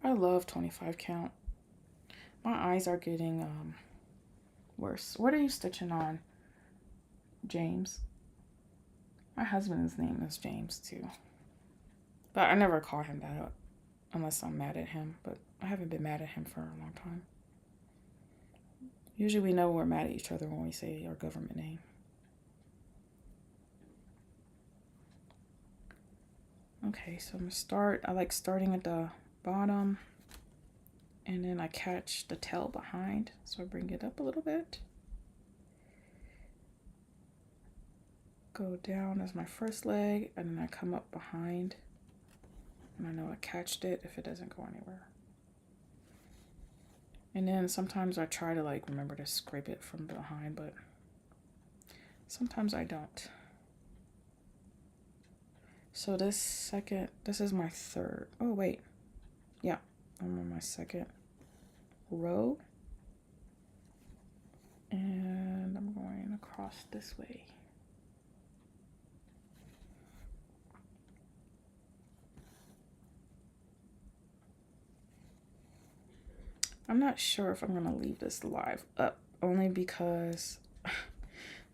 I love 25 count. My eyes are getting worse. What are you stitching on, James? My husband's name is James too. But I never call him that unless I'm mad at him. But I haven't been mad at him for a long time. Usually we know we're mad at each other when we say our government name. Okay, so I'm gonna start. I like starting at the bottom and then I catch the tail behind. So I bring it up a little bit. Go down as my first leg and then I come up behind. And I know I catched it if it doesn't go anywhere. And then sometimes I try to like remember to scrape it from behind, but sometimes I don't. So this is my third. Oh wait, yeah, I'm on my second row. And I'm going across this way. I'm not sure if I'm gonna leave this live up, only because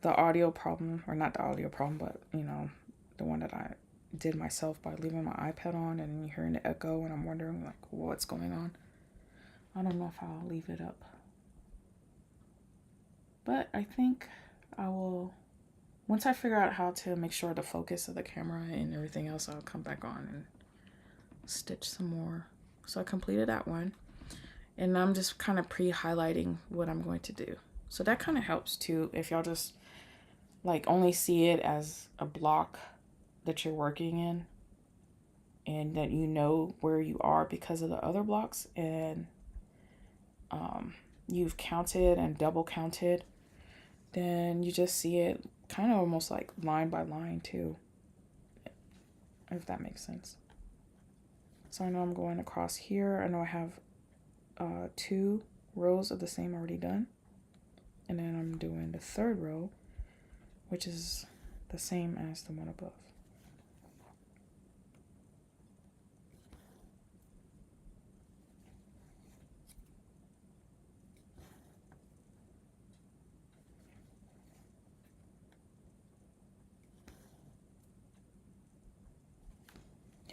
the audio problem, or not the audio problem, but you know, the one that I did myself by leaving my iPad on and you're hearing the echo and I'm wondering like what's going on. I don't know if I'll leave it up. But I think I will, once I figure out how to make sure the focus of the camera and everything else, I'll come back on and stitch some more. So I completed that one. And I'm just kind of pre-highlighting what I'm going to do. So that kind of helps too if y'all just like only see it as a block that you're working in and that you know where you are because of the other blocks and you've counted and double counted, then you just see it kind of almost like line by line too, if that makes sense. So I know I'm going across here. I know I have 2 rows of the same already done, and then I'm doing the third row, which is the same as the one above.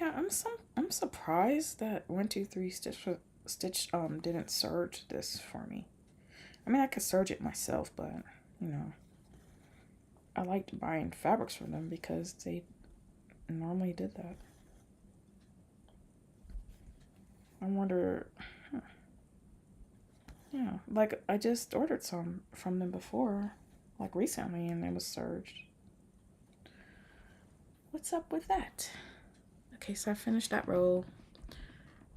Yeah, I'm surprised that 1 2 3 stitch didn't serge this for me. I mean, I could serge it myself, but you know, I liked buying fabrics from them because they normally did that. I wonder, yeah, like I just ordered some from them before, like recently, and it was serged. What's up with that? Okay, so I finished that row.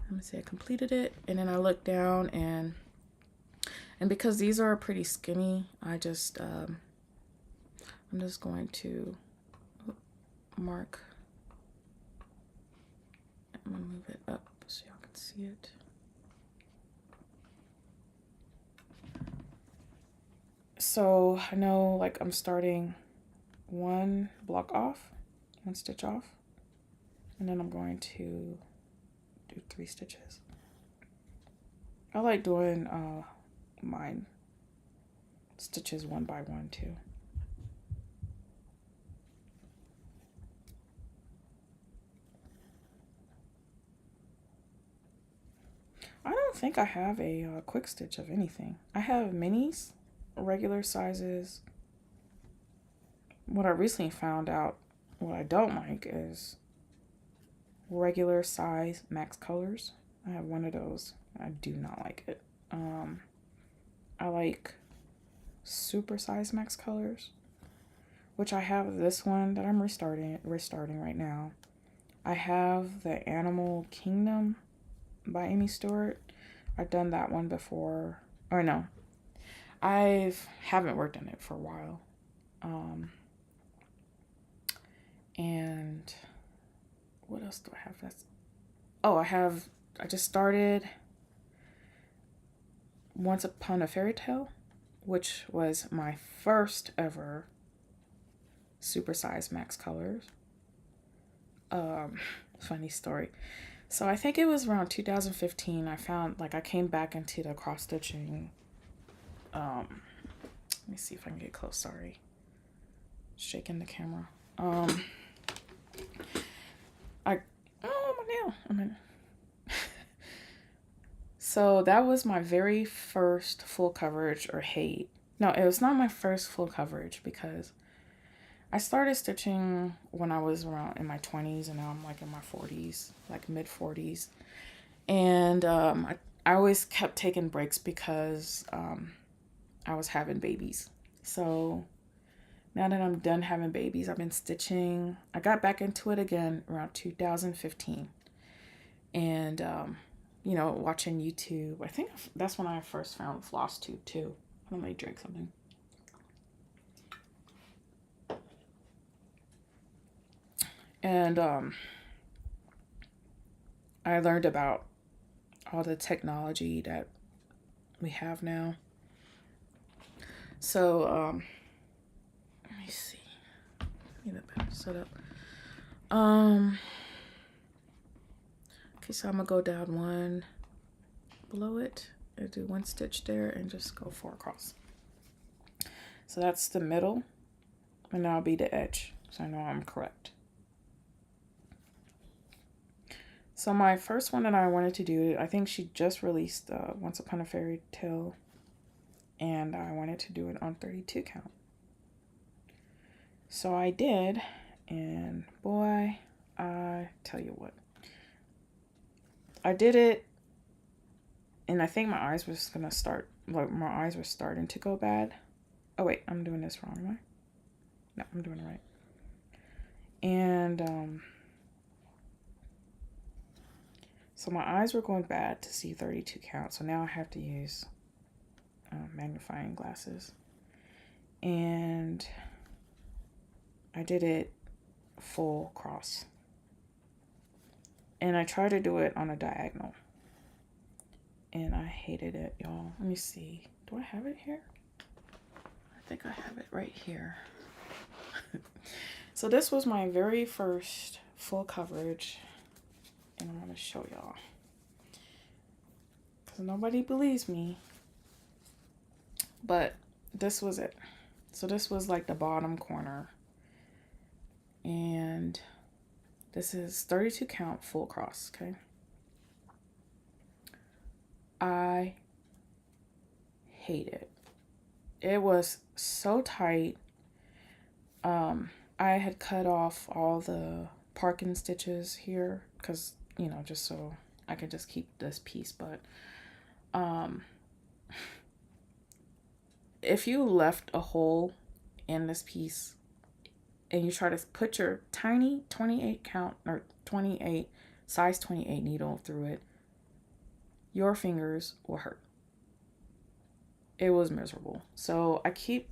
Let me say I completed it, and then I look down and because these are pretty skinny, I just I'm just going to mark. I'm gonna move it up so y'all can see it. So I know like I'm starting 1 block off, 1 stitch off, and then I'm going to do 3 stitches. I like doing mine stitches 1 by 1 too. I don't think I have a quick stitch of anything. I have minis, regular sizes. What I recently found out, what I don't like is regular size max colors. I have one of those. I do not like it. I like Super Size Max Colors, which I have this one that I'm restarting right now. I have the Animal Kingdom by Amy Stewart. I've done that one before. Or no, I haven't worked on it for a while. And what else do I have? I just started Once Upon a Fairy Tale, which was my first ever Super Size Max Colors. Funny story. So I think it was around 2015. I came back into the cross stitching. Let me see if I can get close. Sorry, shaking the camera. So that was my very first full coverage or hate. No, it was not my first full coverage because I started stitching when I was around in my 20s, and now I'm like in my 40s, like mid 40s. And I always kept taking breaks because I was having babies. So now that I'm done having babies, I've been stitching. I got back into it again around 2015. And, watching YouTube. I think that's when I first found FlossTube too. Let me drink something. And I learned about all the technology that we have now. So, let me see. Need a better setup. Okay, so I'm gonna go down one below it and do one stitch there and just go 4 across. So that's the middle, and that'll be the edge, so I know I'm correct. So my first one that I wanted to do, I think she just released Once Upon a Fairy Tale, and I wanted to do it on 32 count. So I did, and boy, I tell you what. I did it, and I think my eyes was gonna start, my eyes were starting to go bad. Oh wait, I'm doing this wrong, am I? No, I'm doing it right. And so my eyes were going bad to see 32 count, so now I have to use magnifying glasses. And I did it full cross. And I tried to do it on a diagonal. And I hated it, y'all. Let me see. Do I have it here? I think I have it right here. So this was my very first full coverage. And I'm going to show y'all. Because nobody believes me. But this was it. So this was like the bottom corner. And this is 32 count full cross, okay? I hate it. It was so tight. I had cut off all the parking stitches here because, just so I could just keep this piece. But if you left a hole in this piece and you try to put your tiny 28 count or 28 size 28 needle through it, your fingers will hurt. It was miserable. So I keep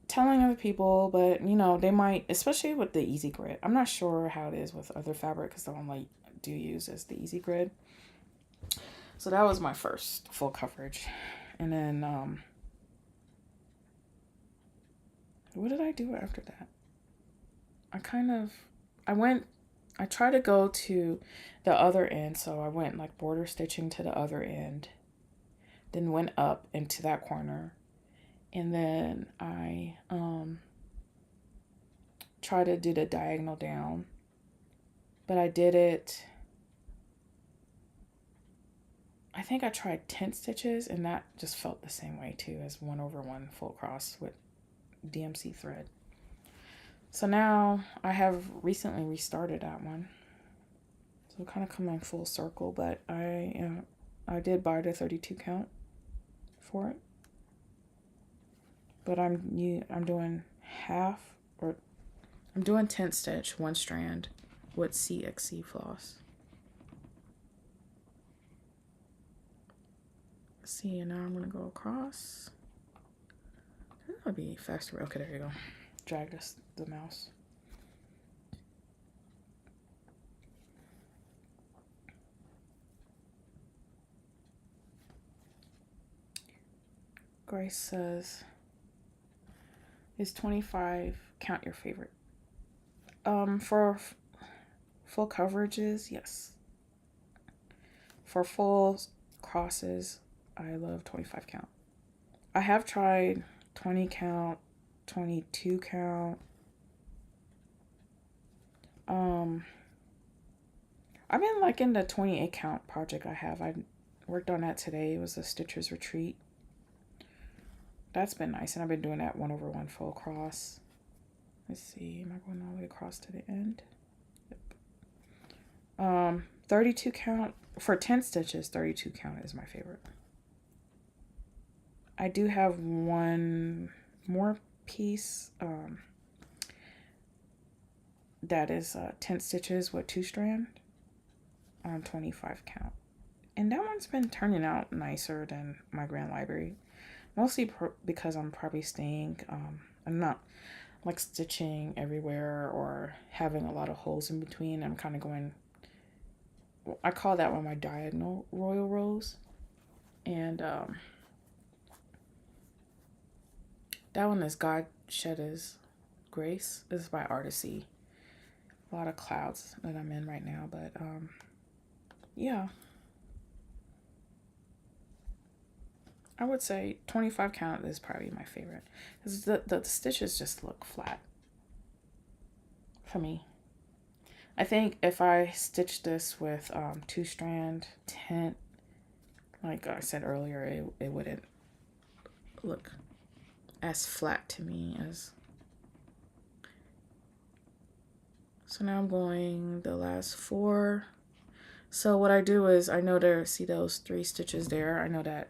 telling other people, but they might, especially with the Easy Grid. I'm not sure how it is with other fabric because the one I do use is the Easy Grid. So that was my first full coverage. And then what did I do after that? I tried to go to the other end, so I went like border stitching to the other end, then went up into that corner, and then I tried to do the diagonal down, but I did it, I think I tried 10 stitches, and that just felt the same way too as 1/1 full cross with DMC thread. So now I have recently restarted that one. So kind of coming full circle, but I did buy the 32 count for it. but I'm doing half, or I'm doing 10 stitch, 1 strand with CXC floss. See, and now I'm gonna go across. That'll be faster. Okay, there you go. Drag the mouse. Grace says, is 25 count your favorite? For full coverages, yes. For full crosses, I love 25 count. I have tried 20 count, 22 count. I've been liking the 28 count project I worked on that today. It was a Stitcher's Retreat. That's been nice, and I've been doing that 1/1 full cross. Let's see, am I going all the way across to the end? Yep. 32 count, for 10 stitches, 32 count is my favorite. I do have one more piece that is 10 stitches with 2 strand on 25 count. And that one's been turning out nicer than my Grand Library. Mostly because I'm probably staying, I'm not like stitching everywhere or having a lot of holes in between. I'm kind of going, I call that one my diagonal royal rows. And that one is God Shed His Grace. This is by Artisy. A lot of clouds that I'm in right now, but yeah. I would say 25 count is probably my favorite. Because the stitches just look flat for me. I think if I stitch this with 2 strand tent, like I said earlier, it wouldn't look as flat to me as. So now I'm going the last 4. So what I do is, I know see those 3 stitches there. I know that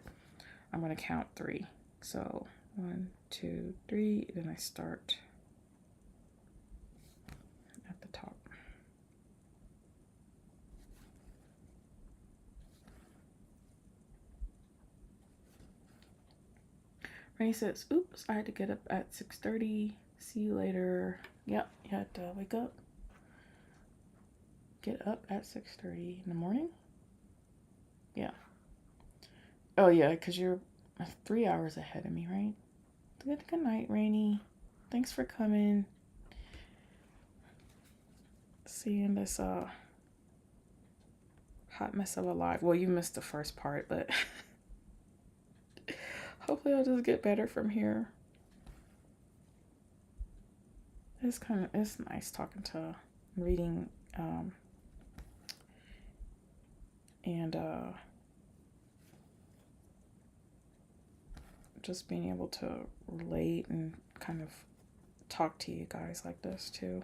I'm going to count 3. So 1, 2, 3, then I start at the top. Rainy says, oops, I had to get up at 6:30. See you later. Yep, you had to wake up. Get up at 6:30 in the morning? Yeah. Oh, yeah, because you're 3 hours ahead of me, right? Good night, Rainy. Thanks for coming. Seeing this hot mess of a life. Well, you missed the first part, but hopefully I'll just get better from here. It's nice talking to, reading, and just being able to relate and kind of talk to you guys like this too.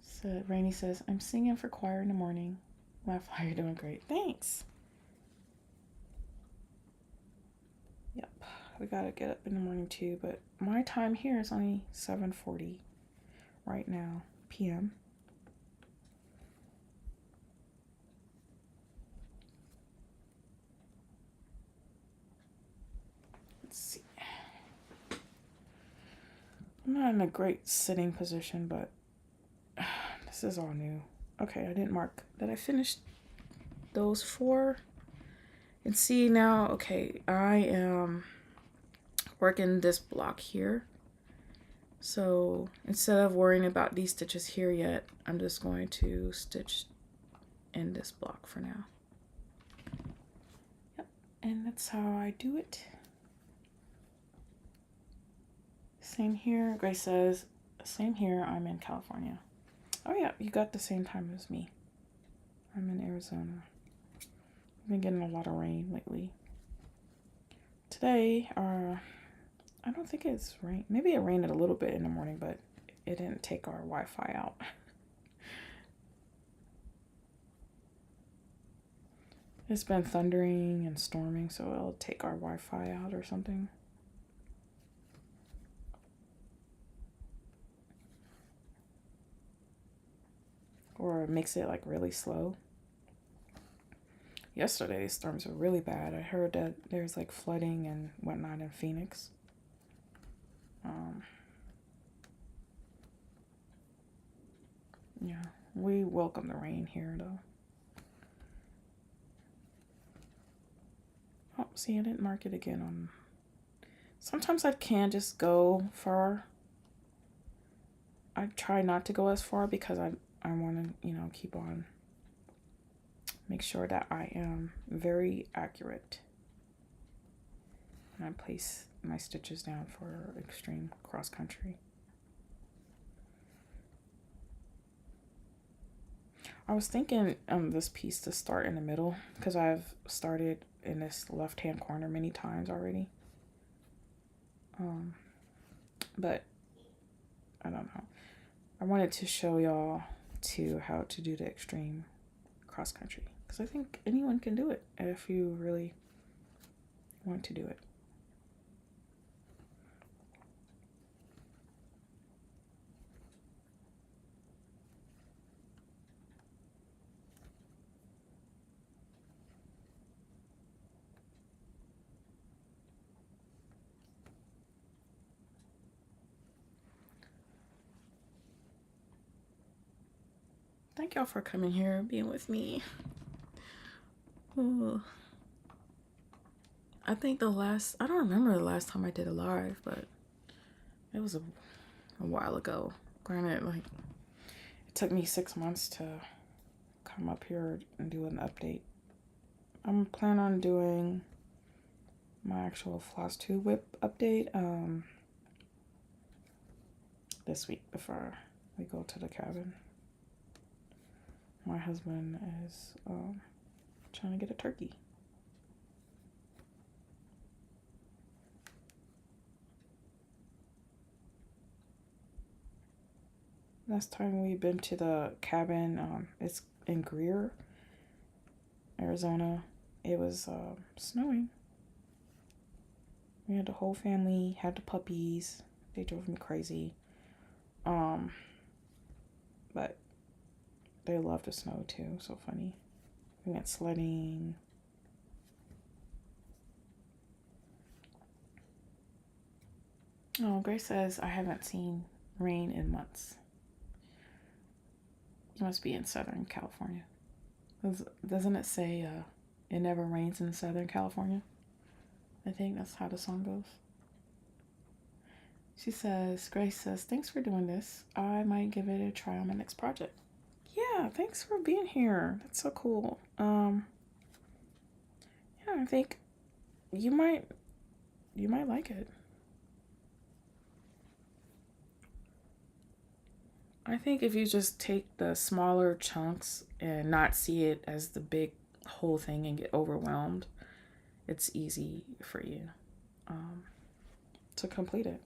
So Rainy says, I'm singing for choir in the morning. Laugh, you're doing great. Thanks. Yep, we gotta get up in the morning too, but my time here is only 7:40 right now, p.m. Let's see. I'm not in a great sitting position, but this is all new. Okay, I didn't mark that I finished those 4. And see now, okay, I am working this block here. So instead of worrying about these stitches here yet, I'm just going to stitch in this block for now. Yep, and that's how I do it. Same here. Grace says, same here. I'm in California. Oh yeah, you got the same time as me. I'm in Arizona. I've been getting a lot of rain lately. Today, I don't think it's rained. Maybe it rained a little bit in the morning, but it didn't take our Wi-Fi out. It's been thundering and storming, so it'll take our Wi-Fi out or something. Or it makes it like really slow. Yesterday's storms were really bad. I heard that there's like flooding and whatnot in Phoenix. Yeah, we welcome the rain here though. Oh, see, I didn't mark it again on. Sometimes I can just go far. I try not to go as far because I want to, keep on, make sure that I am very accurate. And I place my stitches down for extreme cross country. I was thinking this piece to start in the middle because I've started in this left hand corner many times already. But I don't know. I wanted to show y'all how to do the extreme cross country because I think anyone can do it if you really want to do it. Thank y'all for coming here, being with me. Ooh. I think I don't remember the last time I did a live, but it was a while ago. Granted, like, it took me 6 months to come up here and do an update. I'm planning on doing my actual floss tube whip update this week before we go to the cabin. My husband is trying to get a turkey. Last time we've been to the cabin, it's in Greer, Arizona. It was snowing. We had the whole family, had the puppies. They drove me crazy. But they love the snow too. So funny. We went sledding. Oh, Grace says I haven't seen rain in months. You must be in Southern California. Doesn't it say it never rains in Southern California? I think that's how the song goes. Grace says, thanks for doing this. I might give it a try on my next project. Yeah, thanks for being here. That's so cool. Yeah, I think you might like it. I think if you just take the smaller chunks and not see it as the big whole thing and get overwhelmed, it's easy for you to complete it.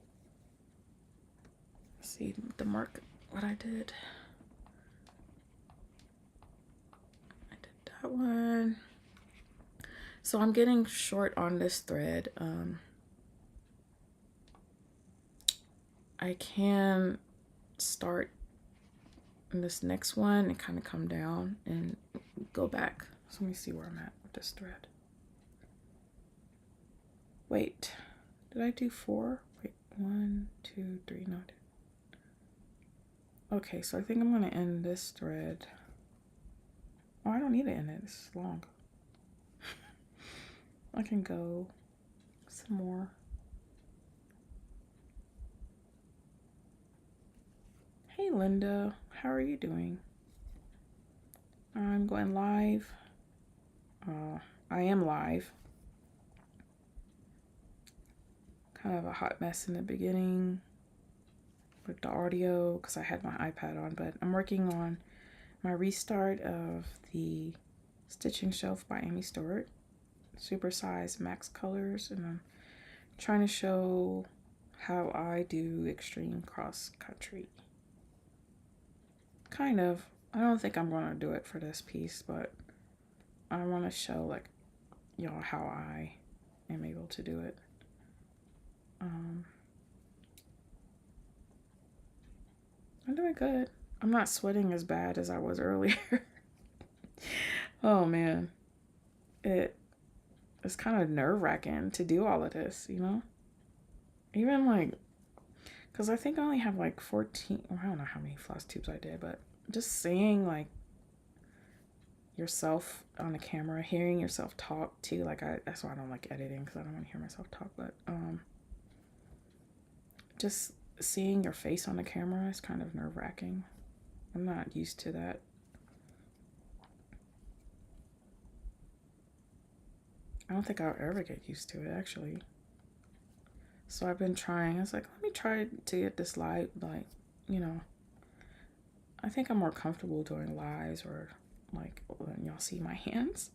Let's see the mark, what I did. I did that one. So I'm getting short on this thread. I can start this next one and kind of come down and go back. So let me see where I'm at with this thread. Wait, did I do 4? Wait, 1, 2, 3, no. Okay, so I think I'm gonna end this thread. Oh, I don't need to end it, this is long. I can go some more. Hey Linda, how are you doing? I'm going live. I am live. Kind of a hot mess in the beginning with the audio because I had my iPad on, but I'm working on my restart of the Stitching Shelf by Amy Stewart, supersized max colors, and I'm trying to show how I do extreme cross country. Kind of. I don't think I'm going to do it for this piece, but I want to show like y'all how I am able to do it. I'm doing good. I'm not sweating as bad as I was earlier. Oh man, it's kind of nerve-wracking to do all of this, you know? Even like, because I think I only have like 14, or I don't know how many floss tubes I did, but just seeing like yourself on the camera, hearing yourself talk too, like that's why I don't like editing, because I don't want to hear myself talk, but just seeing your face on the camera is kind of nerve-wracking. I'm not used to that. I don't think I'll ever get used to it, actually. So I've been trying. I was like, let me try to get this live, like, you know. I think I'm more comfortable doing lives or like when y'all see my hands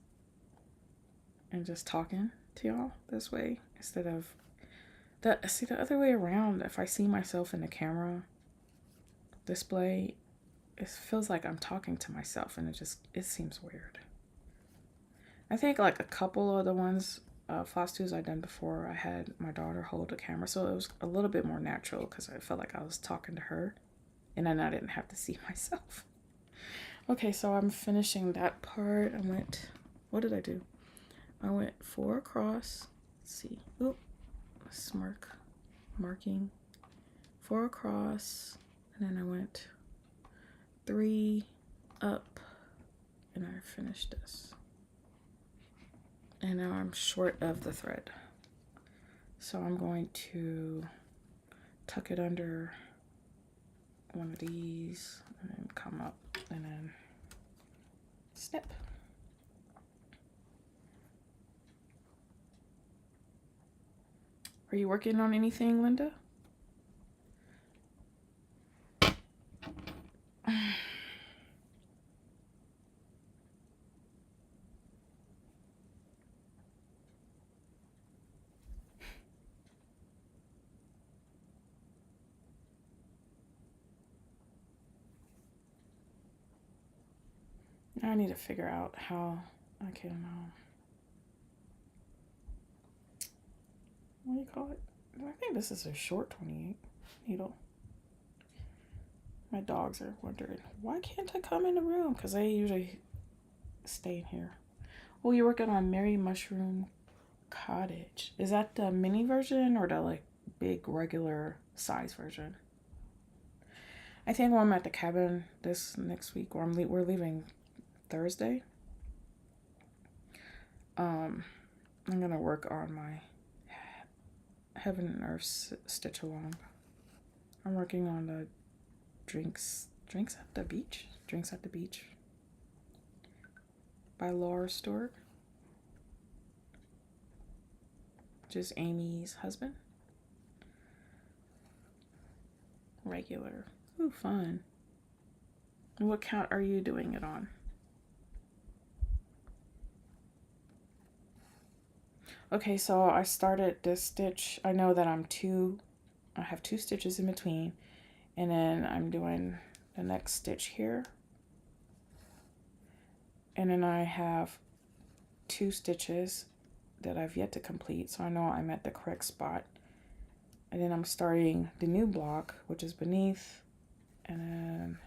and just talking to y'all this way instead of the other way around. If I see myself in the camera display, it feels like I'm talking to myself, and it seems weird. I think like a couple of the ones floss tubes I've done before, I had my daughter hold the camera, so it was a little bit more natural because I felt like I was talking to her, and then I didn't have to see myself. Okay, so I'm finishing that part. What did I do? I went 4 across. Let's see. Oop, marking. 4 across, and then I went 3 up, and I finished this. And now I'm short of the thread. So I'm going to tuck it under one of these and then come up and then snip. Are you working on anything, Linda? I need to figure out how I can, what do you call it? I think this is a short 28 needle. My dogs are wondering, why can't I come in the room? Because they usually stay in here. Oh, you're working on Mary Mushroom Cottage. Is that the mini version or the like big regular size version? I think when I'm at the cabin this next week, or we're leaving Thursday, I'm gonna work on my Heaven and Earth stitch along. I'm working on the drinks at the beach by Laura Stewart, which is Amy's husband. Regular. Ooh, fun. And what count are you doing it on? Okay, so I started this stitch. I know that I have 2 stitches in between, and then I'm doing the next stitch here. And then I have 2 stitches that I've yet to complete, so I know I'm at the correct spot. And then I'm starting the new block, which is beneath, and then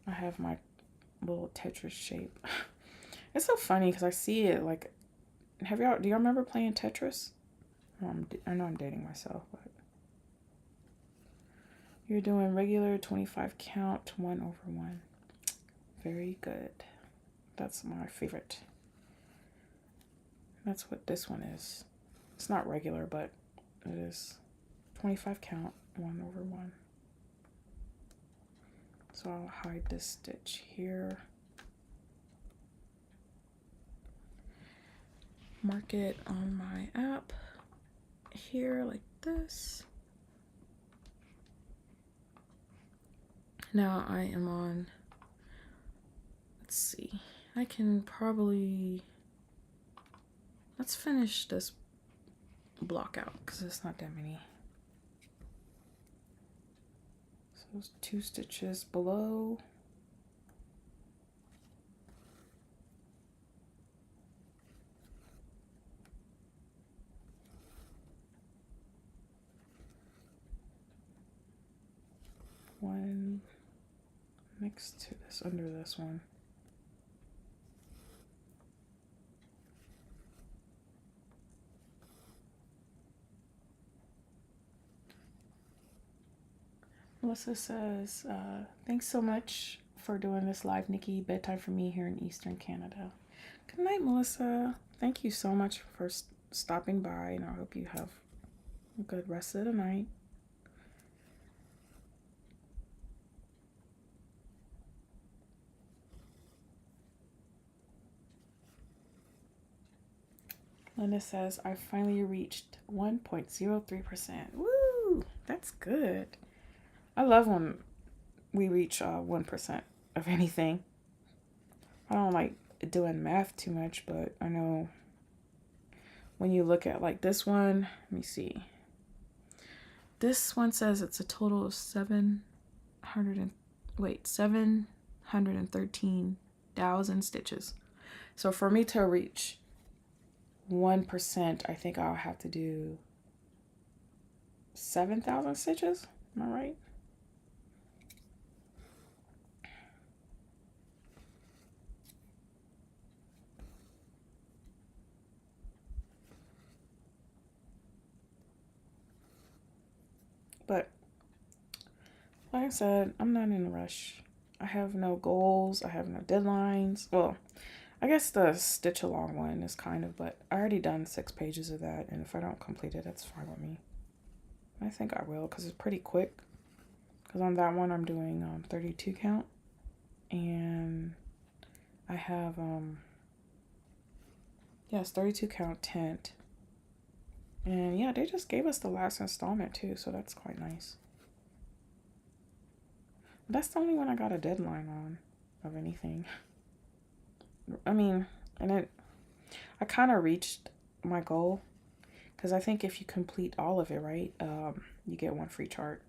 I have my little Tetris shape. It's so funny because I see it like, do y'all remember playing Tetris? I know I'm dating myself, but you're doing regular 25 count 1/1. Very good. That's my favorite. That's what this one is. It's not regular, but it is 25 count 1/1. So I'll hide this stitch here. Mark it on my app here like this. Now I am on, let's see, I can probably, let's finish this block out because it's not that many. So those 2 stitches below. next to this, under this one. Melissa says, thanks so much for doing this live, Nikki. Bedtime for me here in Eastern Canada. Good night, Melissa. Thank you so much for stopping by, and I hope you have a good rest of the night. Linda says, I finally reached 1.03%. Woo! That's good. I love when we reach 1% of anything. I don't like doing math too much, but I know when you look at like this one, let me see. This one says it's a total of 713,000 stitches. So for me to reach 1%, I think I'll have to do 7,000 stitches. Am I right? But like I said, I'm not in a rush. I have no goals. I have no deadlines. Well, I guess the stitch along one is kind of, but I already done 6 pages of that. And if I don't complete it, that's fine with me. I think I will because it's pretty quick. Because on that one, I'm doing 32 count. And I have, yes, 32 count tent. And yeah, they just gave us the last installment too, so that's quite nice. That's the only one I got a deadline on of anything. I mean, and I kind of reached my goal because I think if you complete all of it, right, you get 1 free chart.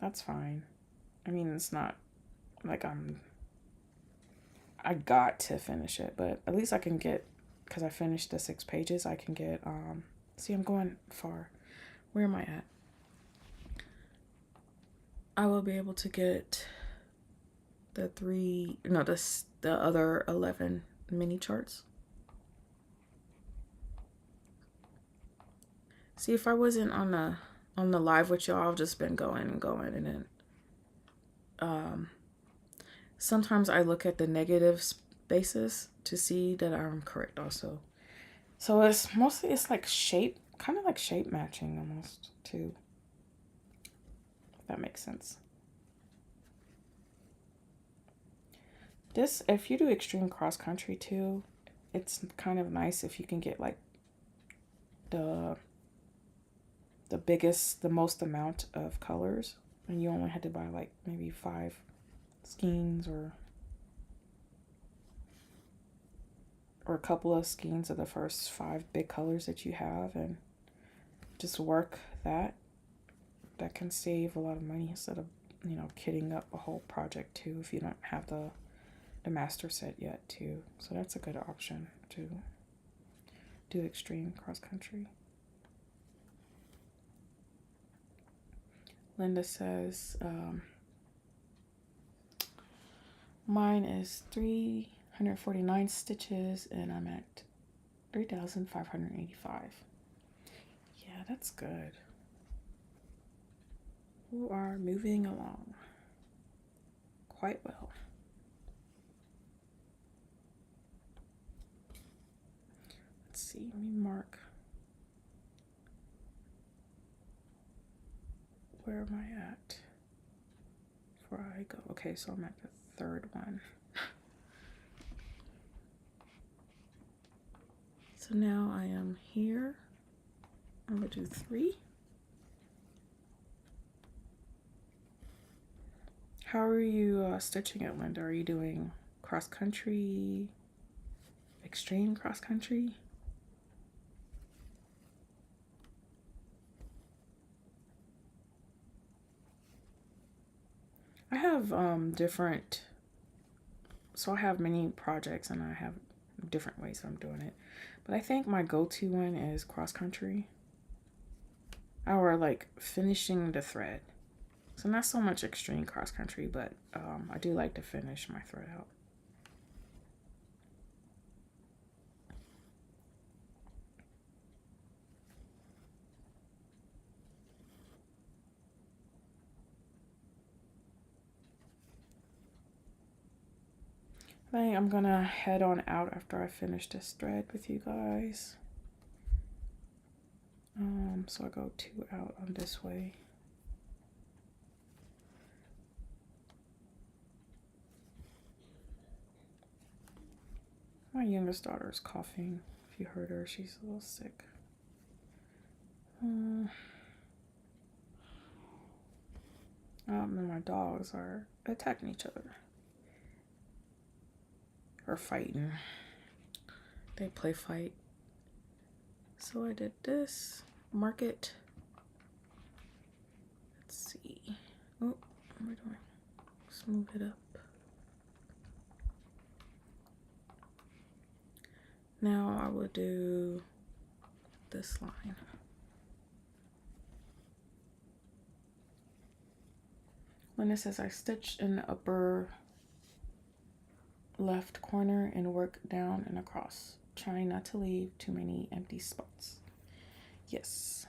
That's fine. I mean, it's not like I got to finish it, but at least I can get, because I finished the 6 pages, I can get, see, I'm going far. Where am I at? I will be able to get the other 11 mini charts. See, if I wasn't on the live with y'all, I've just been going and going, and then sometimes I look at the negative spaces to see that I'm correct also. So it's like shape, kind of like shape matching almost too. If that makes sense. This, if you do extreme cross country too, it's kind of nice if you can get like the most amount of colors, and you only had to buy like maybe 5 skeins or a couple of skeins of the first 5 big colors that you have, and just work that can save a lot of money instead of, you know, kitting up a whole project too if you don't have the master set yet too. So that's a good option to do extreme cross country. Linda says, mine is 349 stitches and I'm at 3,585. Yeah, that's good. We are moving along quite well. Let's see, let me mark. Where am I at before I go? Okay, so I'm at the 3rd one. So now I am here. I'm gonna do 3. How are you stitching it, Linda? Are you doing cross country, extreme cross country? I have different, so I have many projects and I have different ways I'm doing it. But I think my go-to one is cross country. Or like finishing the thread. So not so much extreme cross country, but I do like to finish my thread out. I think I'm gonna head on out after I finish this thread with you guys. So I go 2 out on this way. My youngest daughter is coughing. If you heard her, she's a little sick. And my dogs are attacking each other. Or fighting. They play fight. So I did this. Market. Let's see. Oh, what am I doing? Let's move it up. Now I will do this line. When it says I stitch in the upper left corner and work down and across, trying not to leave too many empty spots. Yes.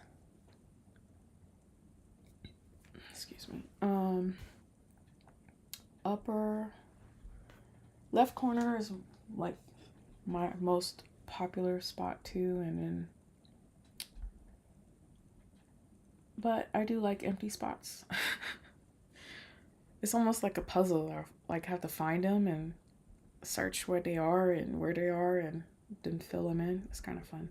Excuse me. Upper left corner is like my most popular spot too, and then but I do like empty spots. It's almost like a puzzle. I like have to find them and search where they are and then fill them in. It's kind of fun.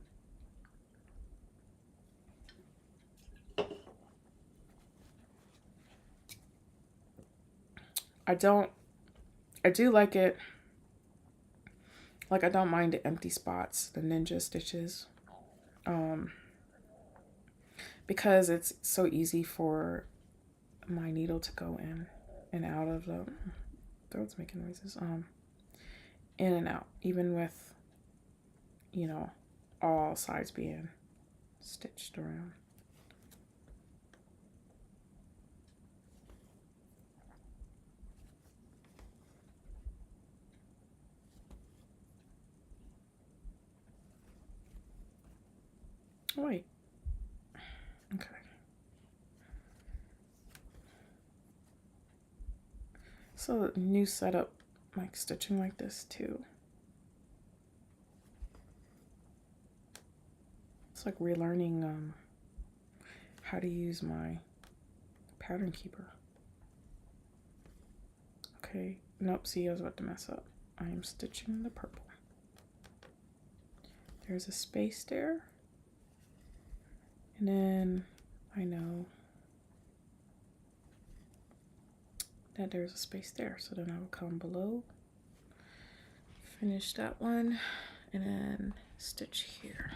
I do like it. Like I don't mind the empty spots, the ninja stitches. Because it's so easy for my needle to go in and out of the throat's making noises. In and out, even with, you know, all sides being stitched around. Oh, wait. Okay. So new setup, like stitching like this too. It's like relearning how to use my pattern keeper. Okay, nope, see, I was about to mess up. I am stitching the purple. There's a space there. And then I know that there's a space there. So then I will come below, finish that one, and then stitch here.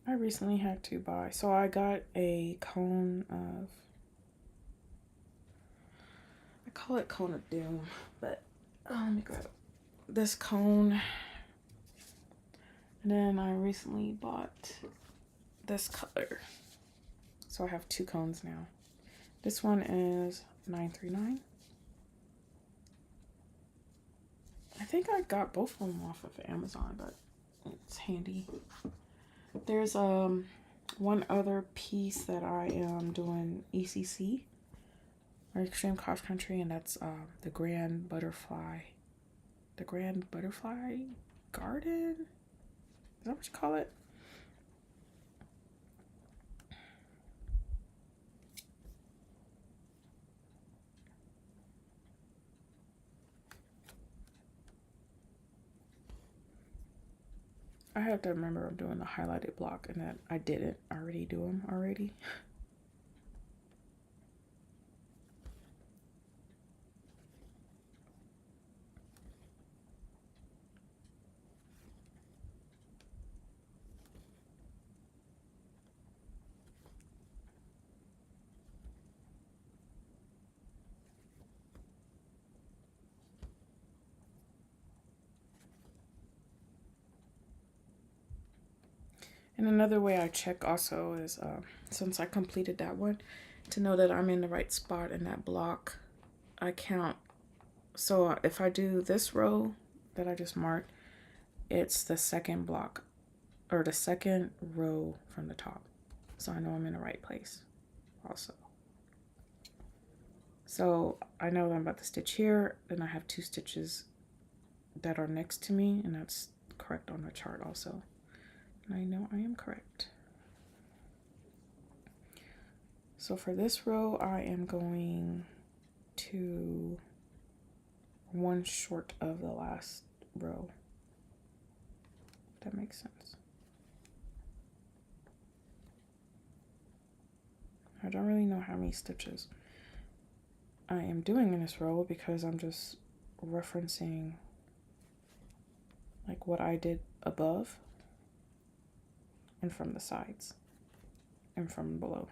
I recently had to buy, so I got a cone of, I call it cone of doom, but let me grab this cone. And then I recently bought this color. So I have 2 cones now. This one is 939. I think I got both of them off of Amazon, but it's handy. There's one other piece that I am doing ECC, or Extreme Cross Country, and that's the Grand Butterfly. The Grand Butterfly Garden? Is that what you call it? I have to remember I'm doing the highlighted block and that I didn't already do them already. And another way I check also is, since I completed that one, to know that I'm in the right spot in that block, I count. So if I do this row that I just marked, it's the second block or the second row from the top. So I know I'm in the right place also. So I know that I'm about to stitch here, then I have 2 stitches that are next to me, and that's correct on the chart also. And I know I am correct. So for this row, I am going to 1 short of the last row. If that makes sense. I don't really know how many stitches I am doing in this row because I'm just referencing like what I did above and from the sides and from below.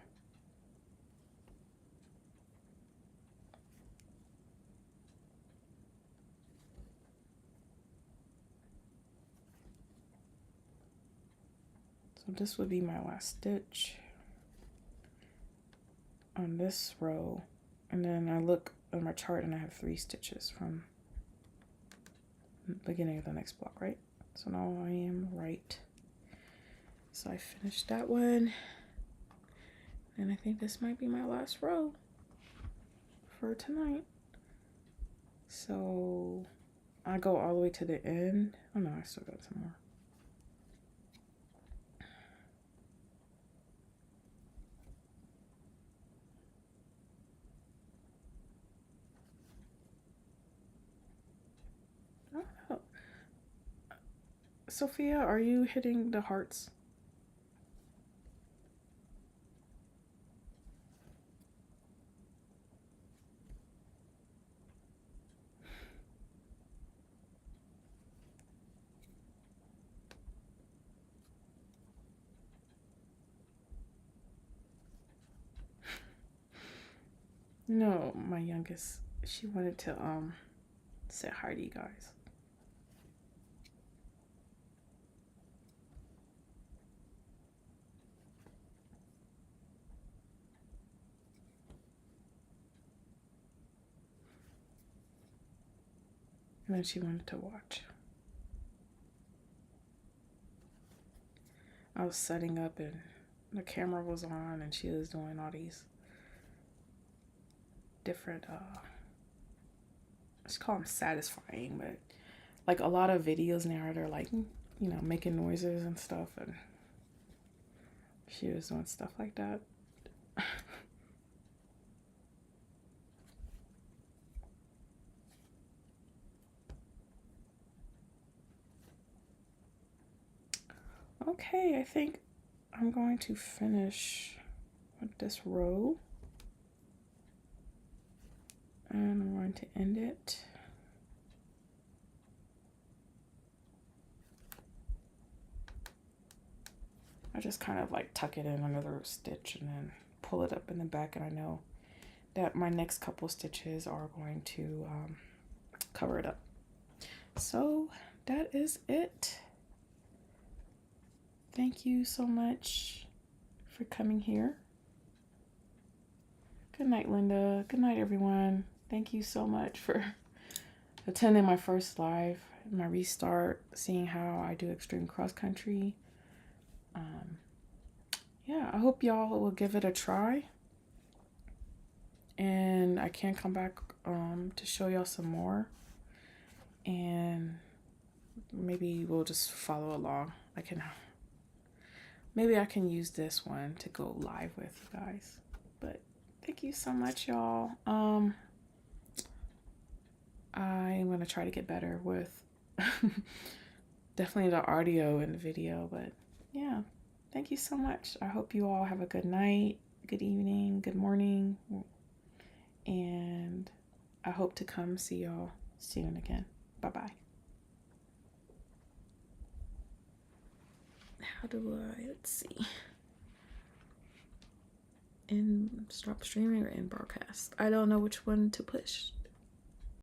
So this would be my last stitch on this row, and then I look on my chart and I have 3 stitches from the beginning of the next block, right? So now I am right. So I finished that one, and I think this might be my last row for tonight. So I go all the way to the end. Oh no, I still got some more. Oh, Sophia, are you hitting the hearts? No, my youngest, she wanted to say hi to you guys. And then she wanted to watch. I was setting up and the camera was on and she was doing all these different let's call them satisfying, but like a lot of videos now they're like, you know, making noises and stuff, and she was doing stuff like that. Okay, I think I'm going to finish with this row, and I'm going to end it. I just kind of like tuck it in another stitch and then pull it up in the back, and I know that my next couple stitches are going to cover it up. So that is it. Thank you so much for coming here. Good night, Linda. Good night, everyone. Thank you so much for attending my first live, my restart, seeing how I do extreme cross country. Yeah, I hope y'all will give it a try. And I can come back to show y'all some more. And maybe we'll just follow along. Maybe I can use this one to go live with you guys. But thank you so much, y'all. I'm gonna try to get better with definitely the audio and the video, but yeah, thank you so much. I hope you all have a good night, good evening, good morning, and I hope to come see y'all soon again. Bye-bye. How do I, let's see, stop streaming or end broadcast? I don't know which one to push.